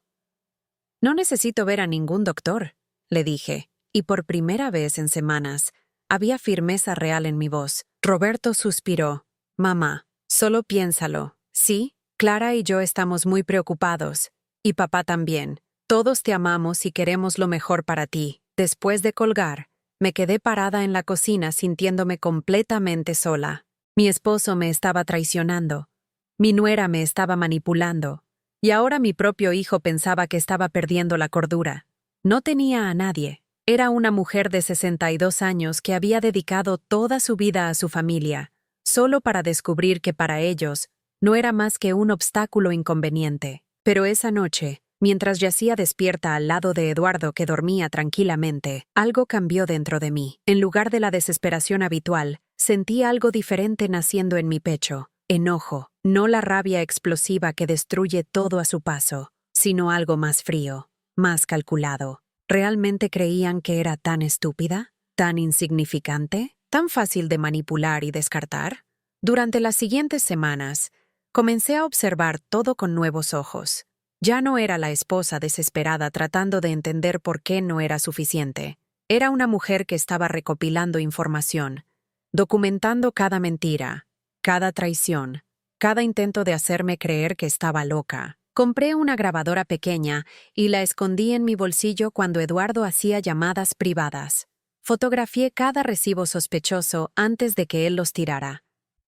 «No necesito ver a ningún doctor», le dije, y por primera vez en semanas, había firmeza real en mi voz. Roberto suspiró. «Mamá, solo piénsalo. Sí, Clara y yo estamos muy preocupados. Y papá también. Todos te amamos y queremos lo mejor para ti». Después de colgar, me quedé parada en la cocina sintiéndome completamente sola. Mi esposo me estaba traicionando. Mi nuera me estaba manipulando. Y ahora mi propio hijo pensaba que estaba perdiendo la cordura. No tenía a nadie. Era una mujer de 62 años que había dedicado toda su vida a su familia, solo para descubrir que para ellos no era más que un obstáculo inconveniente. Pero esa noche, mientras yacía despierta al lado de Eduardo que dormía tranquilamente, algo cambió dentro de mí. En lugar de la desesperación habitual, sentí algo diferente naciendo en mi pecho. Enojo, no la rabia explosiva que destruye todo a su paso, sino algo más frío, más calculado. ¿Realmente creían que era tan estúpida? ¿Tan insignificante? ¿Tan fácil de manipular y descartar? Durante las siguientes semanas, comencé a observar todo con nuevos ojos. Ya no era la esposa desesperada tratando de entender por qué no era suficiente. Era una mujer que estaba recopilando información, documentando cada mentira, cada traición, cada intento de hacerme creer que estaba loca. Compré una grabadora pequeña y la escondí en mi bolsillo cuando Eduardo hacía llamadas privadas. Fotografié cada recibo sospechoso antes de que él los tirara.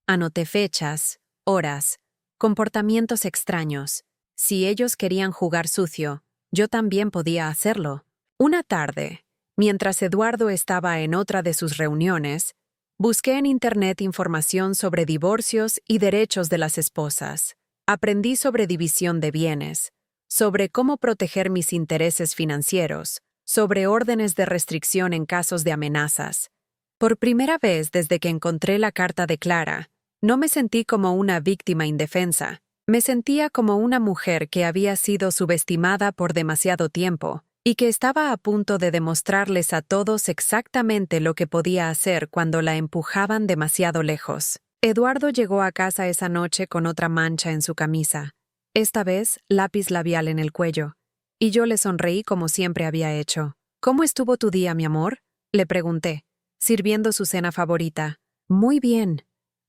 Anoté fechas, horas, comportamientos extraños. Si ellos querían jugar sucio, yo también podía hacerlo. Una tarde, mientras Eduardo estaba en otra de sus reuniones, busqué en Internet información sobre divorcios y derechos de las esposas. Aprendí sobre división de bienes, sobre cómo proteger mis intereses financieros, sobre órdenes de restricción en casos de amenazas. Por primera vez desde que encontré la carta de Clara, no me sentí como una víctima indefensa. Me sentía como una mujer que había sido subestimada por demasiado tiempo y que estaba a punto de demostrarles a todos exactamente lo que podía hacer cuando la empujaban demasiado lejos. Eduardo llegó a casa esa noche con otra mancha en su camisa, esta vez lápiz labial en el cuello, y yo le sonreí como siempre había hecho. «¿Cómo estuvo tu día, mi amor?», le pregunté, sirviendo su cena favorita. «Muy bien»,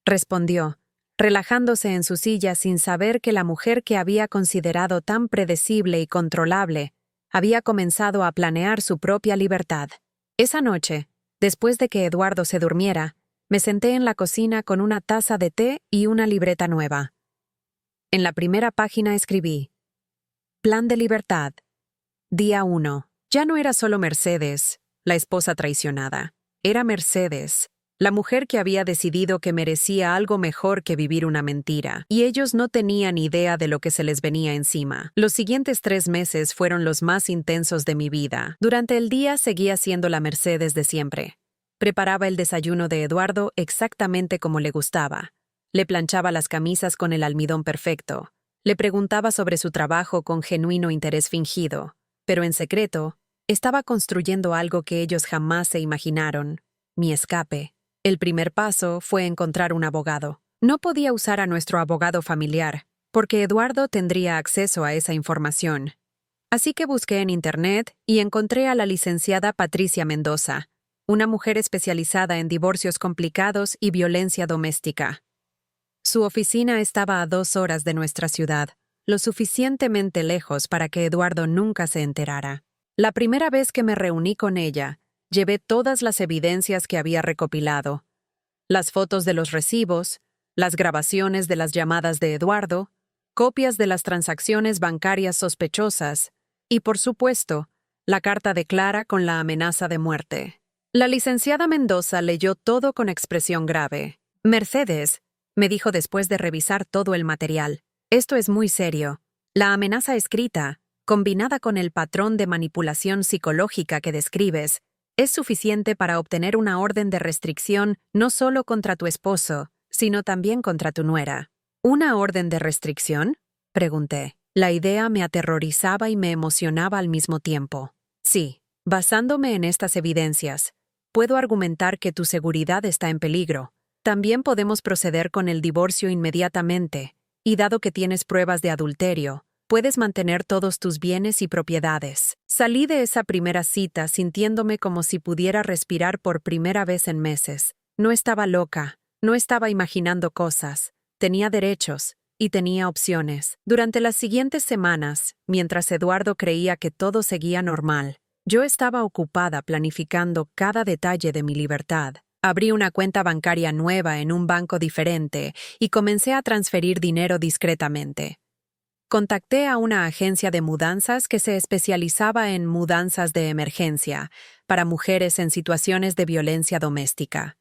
respondió, relajándose en su silla sin saber que la mujer que había considerado tan predecible y controlable había comenzado a planear su propia libertad. Esa noche, después de que Eduardo se durmiera, me senté en la cocina con una taza de té y una libreta nueva. En la primera página escribí: Plan de libertad. Día 1. Ya no era solo Mercedes, la esposa traicionada. Era Mercedes, la mujer que había decidido que merecía algo mejor que vivir una mentira, y ellos no tenían idea de lo que se les venía encima. Los siguientes 3 meses fueron los más intensos de mi vida. Durante el día seguía siendo la Mercedes de siempre. Preparaba el desayuno de Eduardo exactamente como le gustaba. Le planchaba las camisas con el almidón perfecto. Le preguntaba sobre su trabajo con genuino interés fingido. Pero en secreto, estaba construyendo algo que ellos jamás se imaginaron: mi escape. El primer paso fue encontrar un abogado. No podía usar a nuestro abogado familiar, porque Eduardo tendría acceso a esa información. Así que busqué en Internet y encontré a la licenciada Patricia Mendoza, una mujer especializada en divorcios complicados y violencia doméstica. Su oficina estaba a 2 horas de nuestra ciudad, lo suficientemente lejos para que Eduardo nunca se enterara. La primera vez que me reuní con ella, llevé todas las evidencias que había recopilado: las fotos de los recibos, las grabaciones de las llamadas de Eduardo, copias de las transacciones bancarias sospechosas y, por supuesto, la carta de Clara con la amenaza de muerte. La licenciada Mendoza leyó todo con expresión grave. «Mercedes», me dijo después de revisar todo el material, «esto es muy serio. La amenaza escrita, combinada con el patrón de manipulación psicológica que describes, es suficiente para obtener una orden de restricción no solo contra tu esposo, sino también contra tu nuera». «¿Una orden de restricción?», pregunté. La idea me aterrorizaba y me emocionaba al mismo tiempo. «Sí, basándome en estas evidencias, puedo argumentar que tu seguridad está en peligro. También podemos proceder con el divorcio inmediatamente, y dado que tienes pruebas de adulterio, puedes mantener todos tus bienes y propiedades». Salí de esa primera cita sintiéndome como si pudiera respirar por primera vez en meses. No estaba loca, no estaba imaginando cosas, tenía derechos y tenía opciones. Durante las siguientes semanas, mientras Eduardo creía que todo seguía normal, yo estaba ocupada planificando cada detalle de mi libertad. Abrí una cuenta bancaria nueva en un banco diferente y comencé a transferir dinero discretamente. Contacté a una agencia de mudanzas que se especializaba en mudanzas de emergencia para mujeres en situaciones de violencia doméstica.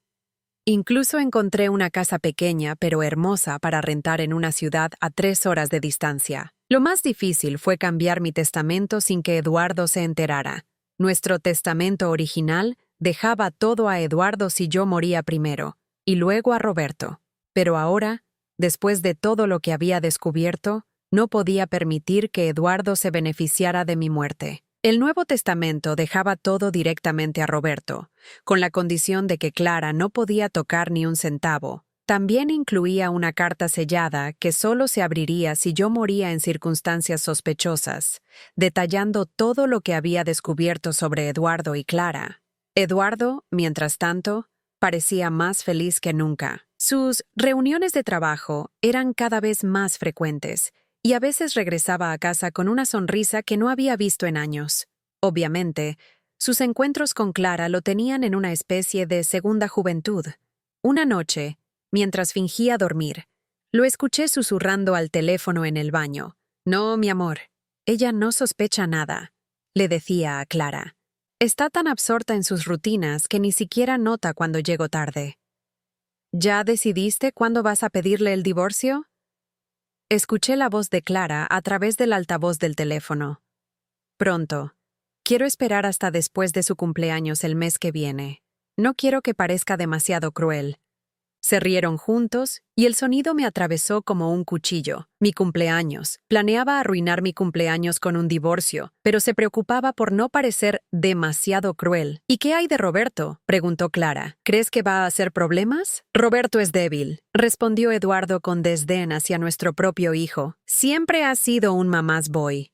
Incluso encontré una casa pequeña pero hermosa para rentar en una ciudad a 3 horas de distancia. Lo más difícil fue cambiar mi testamento sin que Eduardo se enterara. Nuestro testamento original dejaba todo a Eduardo si yo moría primero, y luego a Roberto. Pero ahora, después de todo lo que había descubierto, no podía permitir que Eduardo se beneficiara de mi muerte. El Nuevo Testamento dejaba todo directamente a Roberto, con la condición de que Clara no podía tocar ni un centavo. También incluía una carta sellada que solo se abriría si yo moría en circunstancias sospechosas, detallando todo lo que había descubierto sobre Eduardo y Clara. Eduardo, mientras tanto, parecía más feliz que nunca. Sus reuniones de trabajo eran cada vez más frecuentes, y a veces regresaba a casa con una sonrisa que no había visto en años. Obviamente, sus encuentros con Clara lo tenían en una especie de segunda juventud. Una noche, mientras fingía dormir, lo escuché susurrando al teléfono en el baño. «No, mi amor, ella no sospecha nada», le decía a Clara. «Está tan absorta en sus rutinas que ni siquiera nota cuando llego tarde». «¿Ya decidiste cuándo vas a pedirle el divorcio?», escuché la voz de Clara a través del altavoz del teléfono. «Pronto. Quiero esperar hasta después de su cumpleaños el mes que viene. No quiero que parezca demasiado cruel». Se rieron juntos y el sonido me atravesó como un cuchillo. Mi cumpleaños. Planeaba arruinar mi cumpleaños con un divorcio, pero se preocupaba por no parecer demasiado cruel. «¿Y qué hay de Roberto?», preguntó Clara. «¿Crees que va a hacer problemas?». «Roberto es débil», respondió Eduardo con desdén hacia nuestro propio hijo. «Siempre ha sido un mamás boy.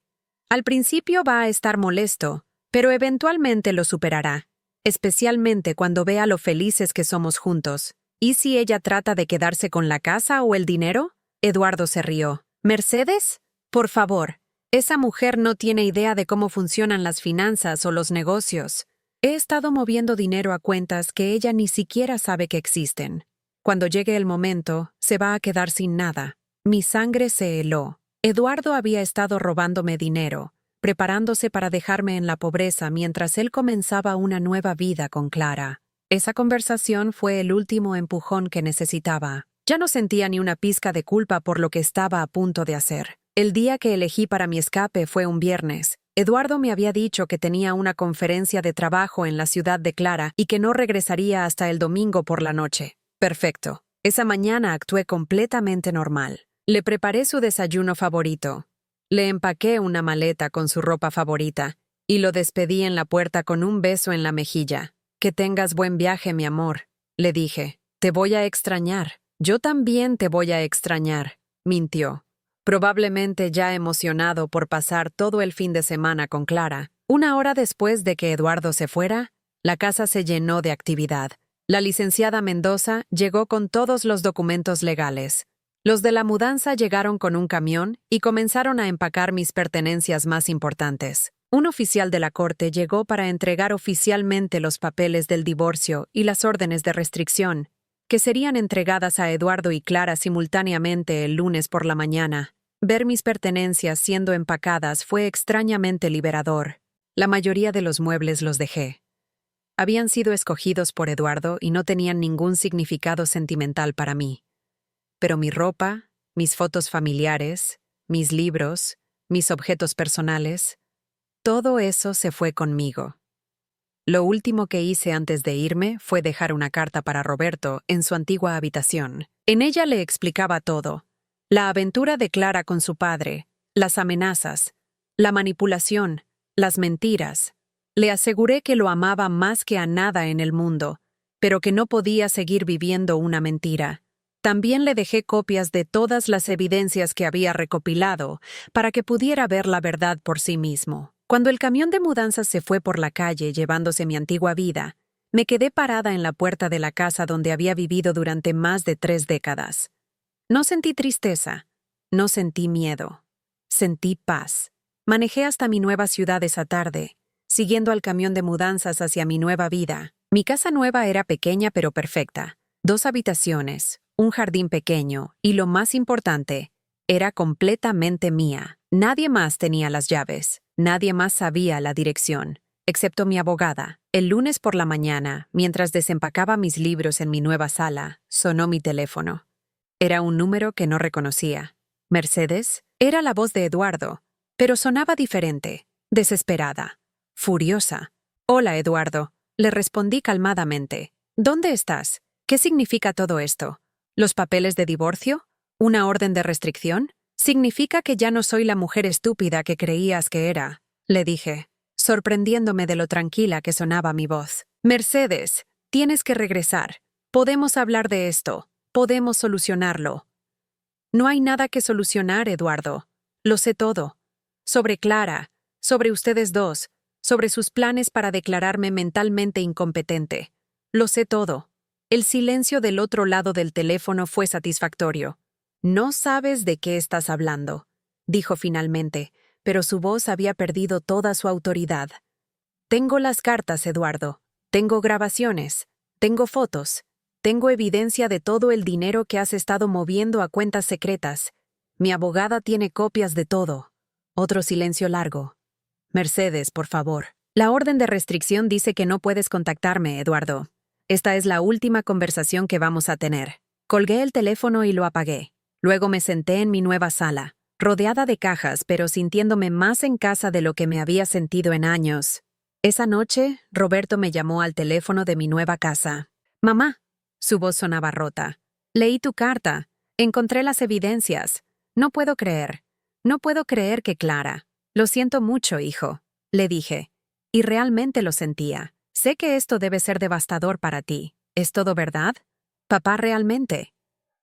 Al principio va a estar molesto, pero eventualmente lo superará, especialmente cuando vea lo felices que somos juntos». «¿Y si ella trata de quedarse con la casa o el dinero?». Eduardo se rió. «¿Mercedes? Por favor, esa mujer no tiene idea de cómo funcionan las finanzas o los negocios. He estado moviendo dinero a cuentas que ella ni siquiera sabe que existen. Cuando llegue el momento, se va a quedar sin nada». Mi sangre se heló. Eduardo había estado robándome dinero, preparándose para dejarme en la pobreza mientras él comenzaba una nueva vida con Clara. Esa conversación fue el último empujón que necesitaba. Ya no sentía ni una pizca de culpa por lo que estaba a punto de hacer. El día que elegí para mi escape fue un viernes. Eduardo me había dicho que tenía una conferencia de trabajo en la ciudad de Clara y que no regresaría hasta el domingo por la noche. Perfecto. Esa mañana actué completamente normal. Le preparé su desayuno favorito. Le empaqué una maleta con su ropa favorita y lo despedí en la puerta con un beso en la mejilla. «Que tengas buen viaje, mi amor», le dije. «Te voy a extrañar». «Yo también te voy a extrañar», mintió. Probablemente ya emocionado por pasar todo el fin de semana con Clara. Una hora después de que Eduardo se fuera, la casa se llenó de actividad. La licenciada Mendoza llegó con todos los documentos legales. Los de la mudanza llegaron con un camión y comenzaron a empacar mis pertenencias más importantes. Un oficial de la corte llegó para entregar oficialmente los papeles del divorcio y las órdenes de restricción, que serían entregadas a Eduardo y Clara simultáneamente el lunes por la mañana. Ver mis pertenencias siendo empacadas fue extrañamente liberador. La mayoría de los muebles los dejé. Habían sido escogidos por Eduardo y no tenían ningún significado sentimental para mí. Pero mi ropa, mis fotos familiares, mis libros, mis objetos personales, todo eso se fue conmigo. Lo último que hice antes de irme fue dejar una carta para Roberto en su antigua habitación. En ella le explicaba todo: la aventura de Clara con su padre, las amenazas, la manipulación, las mentiras. Le aseguré que lo amaba más que a nada en el mundo, pero que no podía seguir viviendo una mentira. También le dejé copias de todas las evidencias que había recopilado para que pudiera ver la verdad por sí mismo. Cuando el camión de mudanzas se fue por la calle llevándose mi antigua vida, me quedé parada en la puerta de la casa donde había vivido durante más de 3 décadas. No sentí tristeza, no sentí miedo, sentí paz. Manejé hasta mi nueva ciudad esa tarde, siguiendo al camión de mudanzas hacia mi nueva vida. Mi casa nueva era pequeña pero perfecta. 2 habitaciones, un jardín pequeño y, lo más importante, era completamente mía. Nadie más tenía las llaves, nadie más sabía la dirección, excepto mi abogada. El lunes por la mañana, mientras desempacaba mis libros en mi nueva sala, sonó mi teléfono. Era un número que no reconocía. ¿Mercedes? Era la voz de Eduardo, pero sonaba diferente, desesperada, furiosa. «Hola, Eduardo», le respondí calmadamente. «¿Dónde estás? ¿Qué significa todo esto? ¿Los papeles de divorcio? ¿Una orden de restricción? Significa que ya no soy la mujer estúpida que creías que era», le dije, sorprendiéndome de lo tranquila que sonaba mi voz. «Mercedes, tienes que regresar. Podemos hablar de esto. Podemos solucionarlo». «No hay nada que solucionar, Eduardo. Lo sé todo. Sobre Clara, sobre ustedes dos, sobre sus planes para declararme mentalmente incompetente. Lo sé todo». El silencio del otro lado del teléfono fue satisfactorio. «No sabes de qué estás hablando», dijo finalmente, pero su voz había perdido toda su autoridad. «Tengo las cartas, Eduardo. Tengo grabaciones. Tengo fotos. Tengo evidencia de todo el dinero que has estado moviendo a cuentas secretas. Mi abogada tiene copias de todo». Otro silencio largo. «Mercedes, por favor. La orden de restricción dice que no puedes contactarme, Eduardo. Esta es la última conversación que vamos a tener». Colgué el teléfono y lo apagué. Luego me senté en mi nueva sala, rodeada de cajas, pero sintiéndome más en casa de lo que me había sentido en años. Esa noche, Roberto me llamó al teléfono de mi nueva casa. «Mamá», su voz sonaba rota. «Leí tu carta. Encontré las evidencias. No puedo creer. No puedo creer que Clara». «Lo siento mucho, hijo», le dije. Y realmente lo sentía. «Sé que esto debe ser devastador para ti. ¿Es todo verdad? Papá, realmente».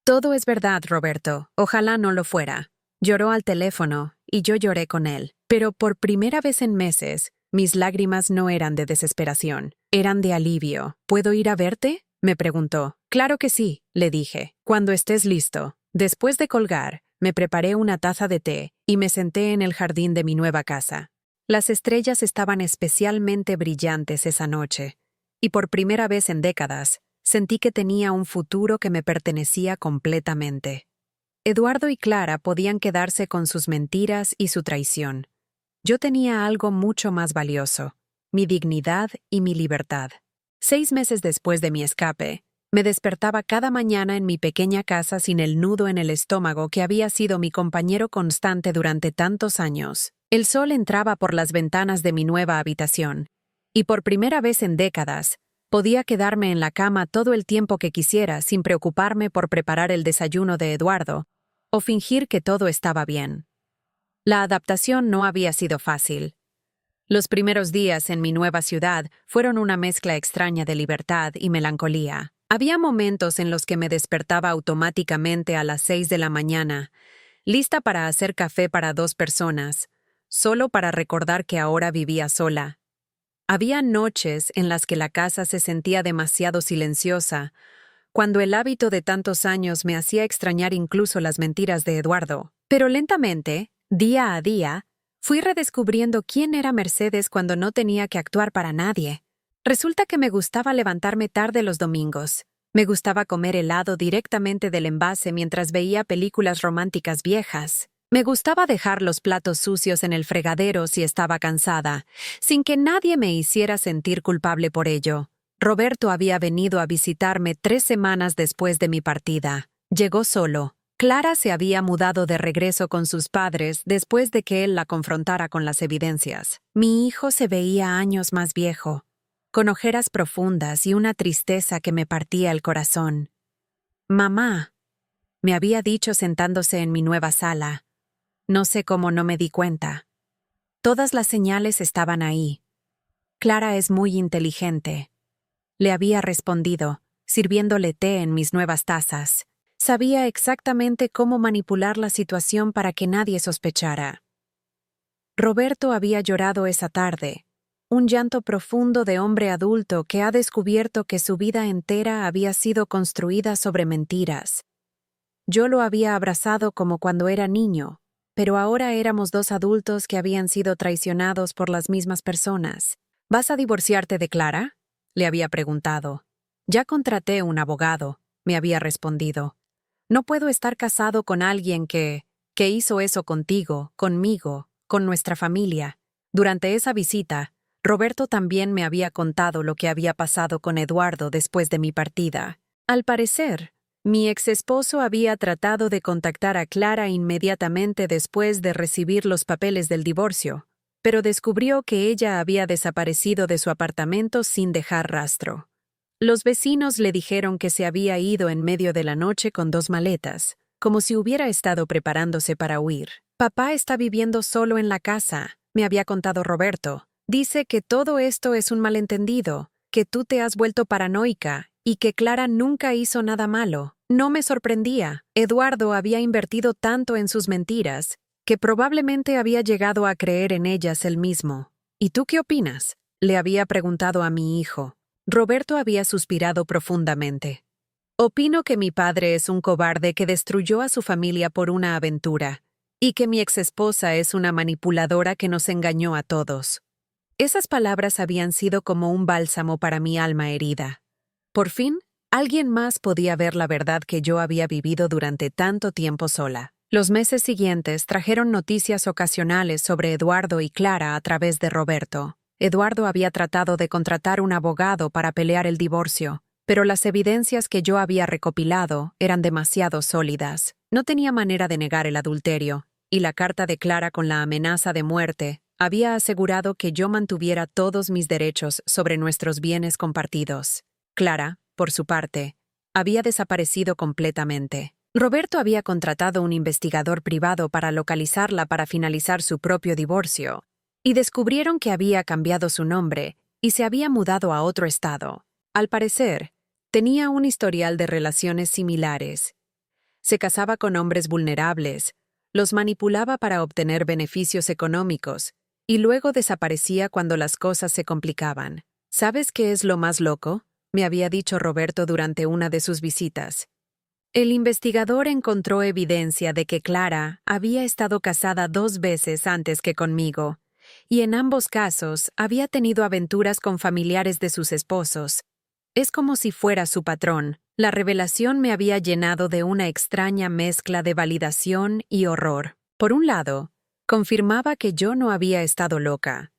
«Todo es verdad, Roberto. Ojalá no lo fuera». Lloró al teléfono y yo lloré con él. Pero por primera vez en meses, mis lágrimas no eran de desesperación, eran de alivio. «¿Puedo ir a verte?», me preguntó. «Claro que sí», le dije. «Cuando estés listo». Después de colgar, me preparé una taza de té y me senté en el jardín de mi nueva casa. Las estrellas estaban especialmente brillantes esa noche, y por primera vez en décadas, sentí que tenía un futuro que me pertenecía completamente. Eduardo y Clara podían quedarse con sus mentiras y su traición. Yo tenía algo mucho más valioso: mi dignidad y mi libertad. 6 meses después de mi escape, me despertaba cada mañana en mi pequeña casa sin el nudo en el estómago que había sido mi compañero constante durante tantos años. El sol entraba por las ventanas de mi nueva habitación, y por primera vez en décadas, podía quedarme en la cama todo el tiempo que quisiera sin preocuparme por preparar el desayuno de Eduardo o fingir que todo estaba bien. La adaptación no había sido fácil. Los primeros días en mi nueva ciudad fueron una mezcla extraña de libertad y melancolía. Había momentos en los que me despertaba automáticamente a las 6 de la mañana, lista para hacer café para 2 personas, solo para recordar que ahora vivía sola. Había noches en las que la casa se sentía demasiado silenciosa, cuando el hábito de tantos años me hacía extrañar incluso las mentiras de Eduardo. Pero lentamente, día a día, fui redescubriendo quién era Mercedes cuando no tenía que actuar para nadie. Resulta que me gustaba levantarme tarde los domingos. Me gustaba comer helado directamente del envase mientras veía películas románticas viejas. Me gustaba dejar los platos sucios en el fregadero si estaba cansada, sin que nadie me hiciera sentir culpable por ello. Roberto había venido a visitarme 3 semanas después de mi partida. Llegó solo. Clara se había mudado de regreso con sus padres después de que él la confrontara con las evidencias. Mi hijo se veía años más viejo, con ojeras profundas y una tristeza que me partía el corazón. «Mamá», me había dicho sentándose en mi nueva sala. No sé cómo no me di cuenta. Todas las señales estaban ahí. Clara es muy inteligente. Le había respondido, sirviéndole té en mis nuevas tazas. Sabía exactamente cómo manipular la situación para que nadie sospechara. Roberto había llorado esa tarde, un llanto profundo de hombre adulto que ha descubierto que su vida entera había sido construida sobre mentiras. Yo lo había abrazado como cuando era niño, pero ahora éramos 2 adultos que habían sido traicionados por las mismas personas. «¿Vas a divorciarte de Clara?», le había preguntado. «Ya contraté un abogado», me había respondido. «No puedo estar casado con alguien que hizo eso contigo, conmigo, con nuestra familia». Durante esa visita, Roberto también me había contado lo que había pasado con Eduardo después de mi partida. Al parecer, mi exesposo había tratado de contactar a Clara inmediatamente después de recibir los papeles del divorcio, pero descubrió que ella había desaparecido de su apartamento sin dejar rastro. Los vecinos le dijeron que se había ido en medio de la noche con 2 maletas, como si hubiera estado preparándose para huir. «Papá está viviendo solo en la casa», me había contado Roberto. «Dice que todo esto es un malentendido, que tú te has vuelto paranoica y que Clara nunca hizo nada malo». No me sorprendía. Eduardo había invertido tanto en sus mentiras que probablemente había llegado a creer en ellas él mismo. «¿Y tú qué opinas?», le había preguntado a mi hijo. Roberto había suspirado profundamente. «Opino que mi padre es un cobarde que destruyó a su familia por una aventura, y que mi exesposa es una manipuladora que nos engañó a todos». Esas palabras habían sido como un bálsamo para mi alma herida. Por fin, alguien más podía ver la verdad que yo había vivido durante tanto tiempo sola. Los meses siguientes trajeron noticias ocasionales sobre Eduardo y Clara a través de Roberto. Eduardo había tratado de contratar un abogado para pelear el divorcio, pero las evidencias que yo había recopilado eran demasiado sólidas. No tenía manera de negar el adulterio, y la carta de Clara con la amenaza de muerte había asegurado que yo mantuviera todos mis derechos sobre nuestros bienes compartidos. Clara, por su parte, había desaparecido completamente. Roberto había contratado un investigador privado para localizarla para finalizar su propio divorcio, y descubrieron que había cambiado su nombre y se había mudado a otro estado. Al parecer, tenía un historial de relaciones similares. Se casaba con hombres vulnerables, los manipulaba para obtener beneficios económicos y luego desaparecía cuando las cosas se complicaban. ¿Sabes qué es lo más loco?, me había dicho Roberto durante una de sus visitas. El investigador encontró evidencia de que Clara había estado casada 2 veces antes que conmigo, y en ambos casos había tenido aventuras con familiares de sus esposos. Es como si fuera su patrón. La revelación me había llenado de una extraña mezcla de validación y horror. Por un lado, confirmaba que yo no había estado loca,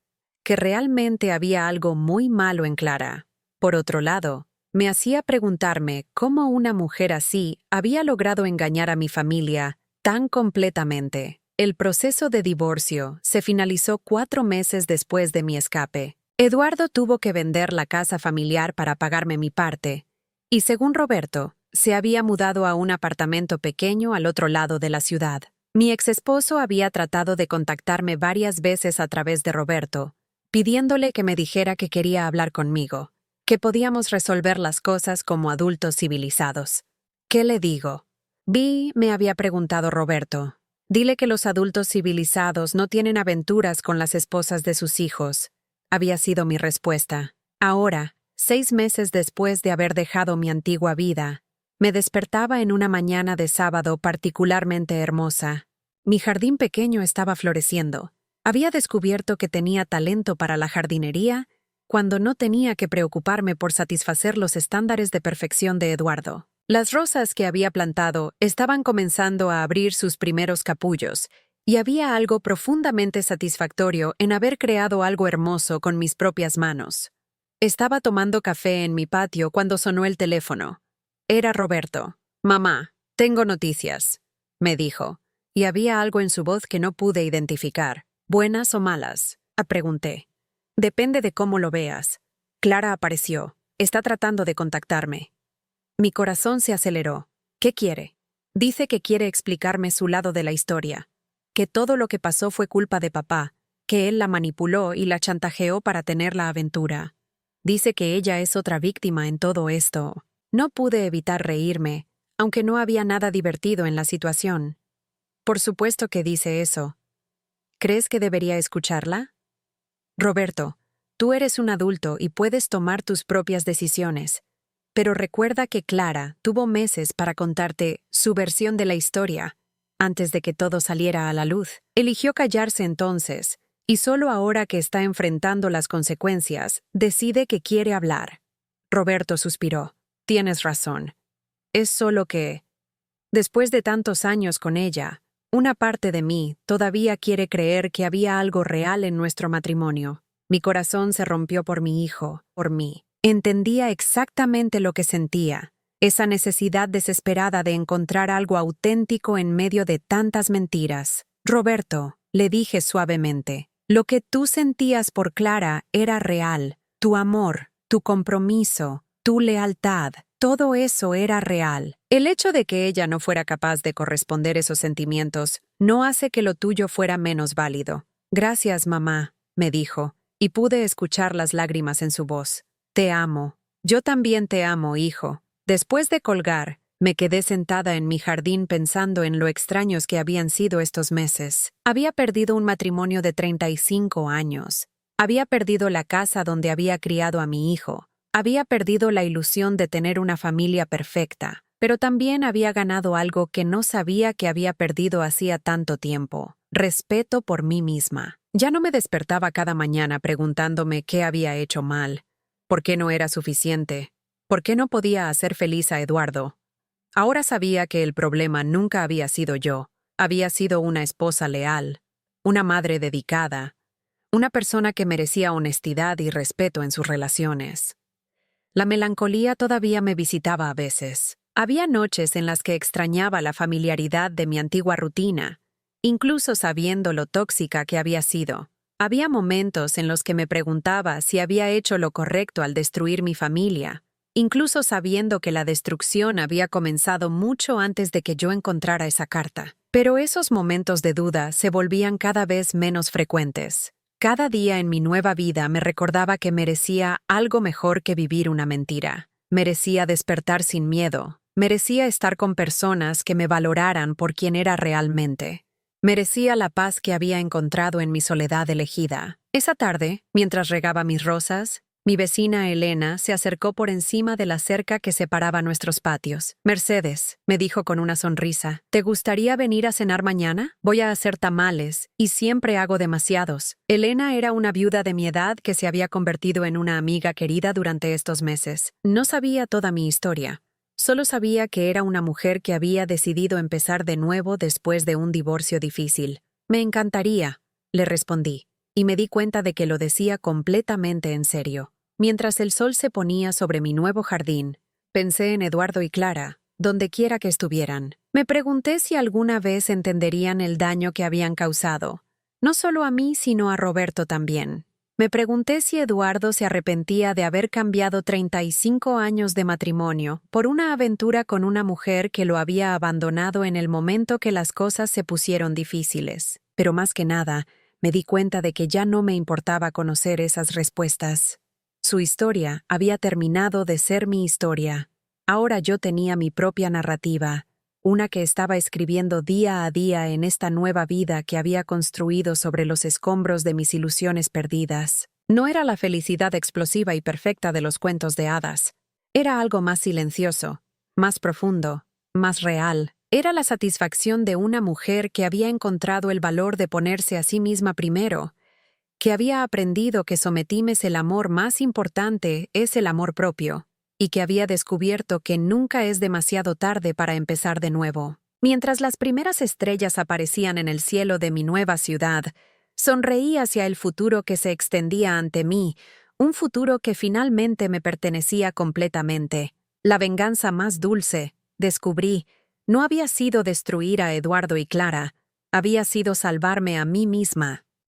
que realmente había algo muy malo en Clara. Por otro lado, me hacía preguntarme cómo una mujer así había logrado engañar a mi familia tan completamente. El proceso de divorcio se finalizó 4 meses después de mi escape. Eduardo tuvo que vender la casa familiar para pagarme mi parte, y según Roberto, se había mudado a un apartamento pequeño al otro lado de la ciudad. Mi exesposo había tratado de contactarme varias veces a través de Roberto, pidiéndole que me dijera que quería hablar conmigo, que podíamos resolver las cosas como adultos civilizados. ¿Qué le digo? Me había preguntado Roberto. Dile que los adultos civilizados no tienen aventuras con las esposas de sus hijos, había sido mi respuesta. Ahora, 6 meses después de haber dejado mi antigua vida, me despertaba en una mañana de sábado particularmente hermosa. Mi jardín pequeño estaba floreciendo. Había descubierto que tenía talento para la jardinería cuando no tenía que preocuparme por satisfacer los estándares de perfección de Eduardo. Las rosas que había plantado estaban comenzando a abrir sus primeros capullos, Y había algo profundamente satisfactorio en haber creado algo hermoso con mis propias manos. Estaba tomando café en mi patio cuando sonó el teléfono. Era Roberto. «Mamá, tengo noticias», me dijo, y había algo en su voz que no pude identificar. «¿Buenas o malas?», pregunté. «Depende de cómo lo veas». Clara apareció. Está tratando de contactarme. Mi corazón se aceleró. ¿Qué quiere? Dice que quiere explicarme su lado de la historia. Que todo lo que pasó fue culpa de papá, que él la manipuló y la chantajeó para tener la aventura. Dice que ella es otra víctima en todo esto. No pude evitar reírme, aunque no había nada divertido en la situación. Por supuesto que dice eso. ¿Crees que debería escucharla? Roberto, tú eres un adulto y puedes tomar tus propias decisiones. Pero recuerda que Clara tuvo meses para contarte su versión de la historia, antes de que todo saliera a la luz. Eligió callarse entonces, y solo ahora que está enfrentando las consecuencias, decide que quiere hablar. Roberto suspiró. Tienes razón. Es solo que, después de tantos años con ella, una parte de mí todavía quiere creer que había algo real en nuestro matrimonio. Mi corazón se rompió por mi hijo, por mí. Entendía exactamente lo que sentía, esa necesidad desesperada de encontrar algo auténtico en medio de tantas mentiras. Roberto, le dije suavemente, lo que tú sentías por Clara era real. Tu amor, tu compromiso, tu lealtad, todo eso era real. El hecho de que ella no fuera capaz de corresponder esos sentimientos no hace que lo tuyo fuera menos válido. Gracias, mamá, me dijo, y pude escuchar las lágrimas en su voz. Te amo. Yo también te amo, hijo. Después de colgar, me quedé sentada en mi jardín pensando en lo extraños que habían sido estos meses. Había perdido un matrimonio de 35 años. Había perdido la casa donde había criado a mi hijo. Había perdido la ilusión de tener una familia perfecta. Pero también había ganado algo que no sabía que había perdido hacía tanto tiempo. Respeto por mí misma. Ya no me despertaba cada mañana preguntándome qué había hecho mal. ¿Por qué no era suficiente? ¿Por qué no podía hacer feliz a Eduardo? Ahora sabía que el problema nunca había sido yo. Había sido una esposa leal, una madre dedicada, una persona que merecía honestidad y respeto en sus relaciones. La melancolía todavía me visitaba a veces. Había noches en las que extrañaba la familiaridad de mi antigua rutina, incluso sabiendo lo tóxica que había sido. Había momentos en los que me preguntaba si había hecho lo correcto al destruir mi familia, incluso sabiendo que la destrucción había comenzado mucho antes de que yo encontrara esa carta. Pero esos momentos de duda se volvían cada vez menos frecuentes. Cada día en mi nueva vida me recordaba que merecía algo mejor que vivir una mentira. Merecía despertar sin miedo. Merecía estar con personas que me valoraran por quien era realmente. Merecía la paz que había encontrado en mi soledad elegida. Esa tarde, mientras regaba mis rosas, mi vecina Elena se acercó por encima de la cerca que separaba nuestros patios. «Mercedes», me dijo con una sonrisa, «¿te gustaría venir a cenar mañana? Voy a hacer tamales, y siempre hago demasiados». Elena era una viuda de mi edad que se había convertido en una amiga querida durante estos meses. No sabía toda mi historia. Solo sabía que era una mujer que había decidido empezar de nuevo después de un divorcio difícil. «Me encantaría», le respondí, y me di cuenta de que lo decía completamente en serio. Mientras el sol se ponía sobre mi nuevo jardín, pensé en Eduardo y Clara, donde quiera que estuvieran. Me pregunté si alguna vez entenderían el daño que habían causado, no solo a mí, sino a Roberto también. Me pregunté si Eduardo se arrepentía de haber cambiado 35 años de matrimonio por una aventura con una mujer que lo había abandonado en el momento que las cosas se pusieron difíciles. Pero más que nada, me di cuenta de que ya no me importaba conocer esas respuestas. Su historia había terminado de ser mi historia. Ahora yo tenía mi propia narrativa, una que estaba escribiendo día a día en esta nueva vida que había construido sobre los escombros de mis ilusiones perdidas. No era la felicidad explosiva y perfecta de los cuentos de hadas. Era algo más silencioso, más profundo, más real. Era la satisfacción de una mujer que había encontrado el valor de ponerse a sí misma primero, que había aprendido que sometímes el amor más importante es el amor propio, y que había descubierto que nunca es demasiado tarde para empezar de nuevo. Mientras las primeras estrellas aparecían en el cielo de mi nueva ciudad, sonreí hacia el futuro que se extendía ante mí, un futuro que finalmente me pertenecía completamente. La venganza más dulce, descubrí, no había sido destruir a Eduardo y Clara, había sido salvarme a mí misma.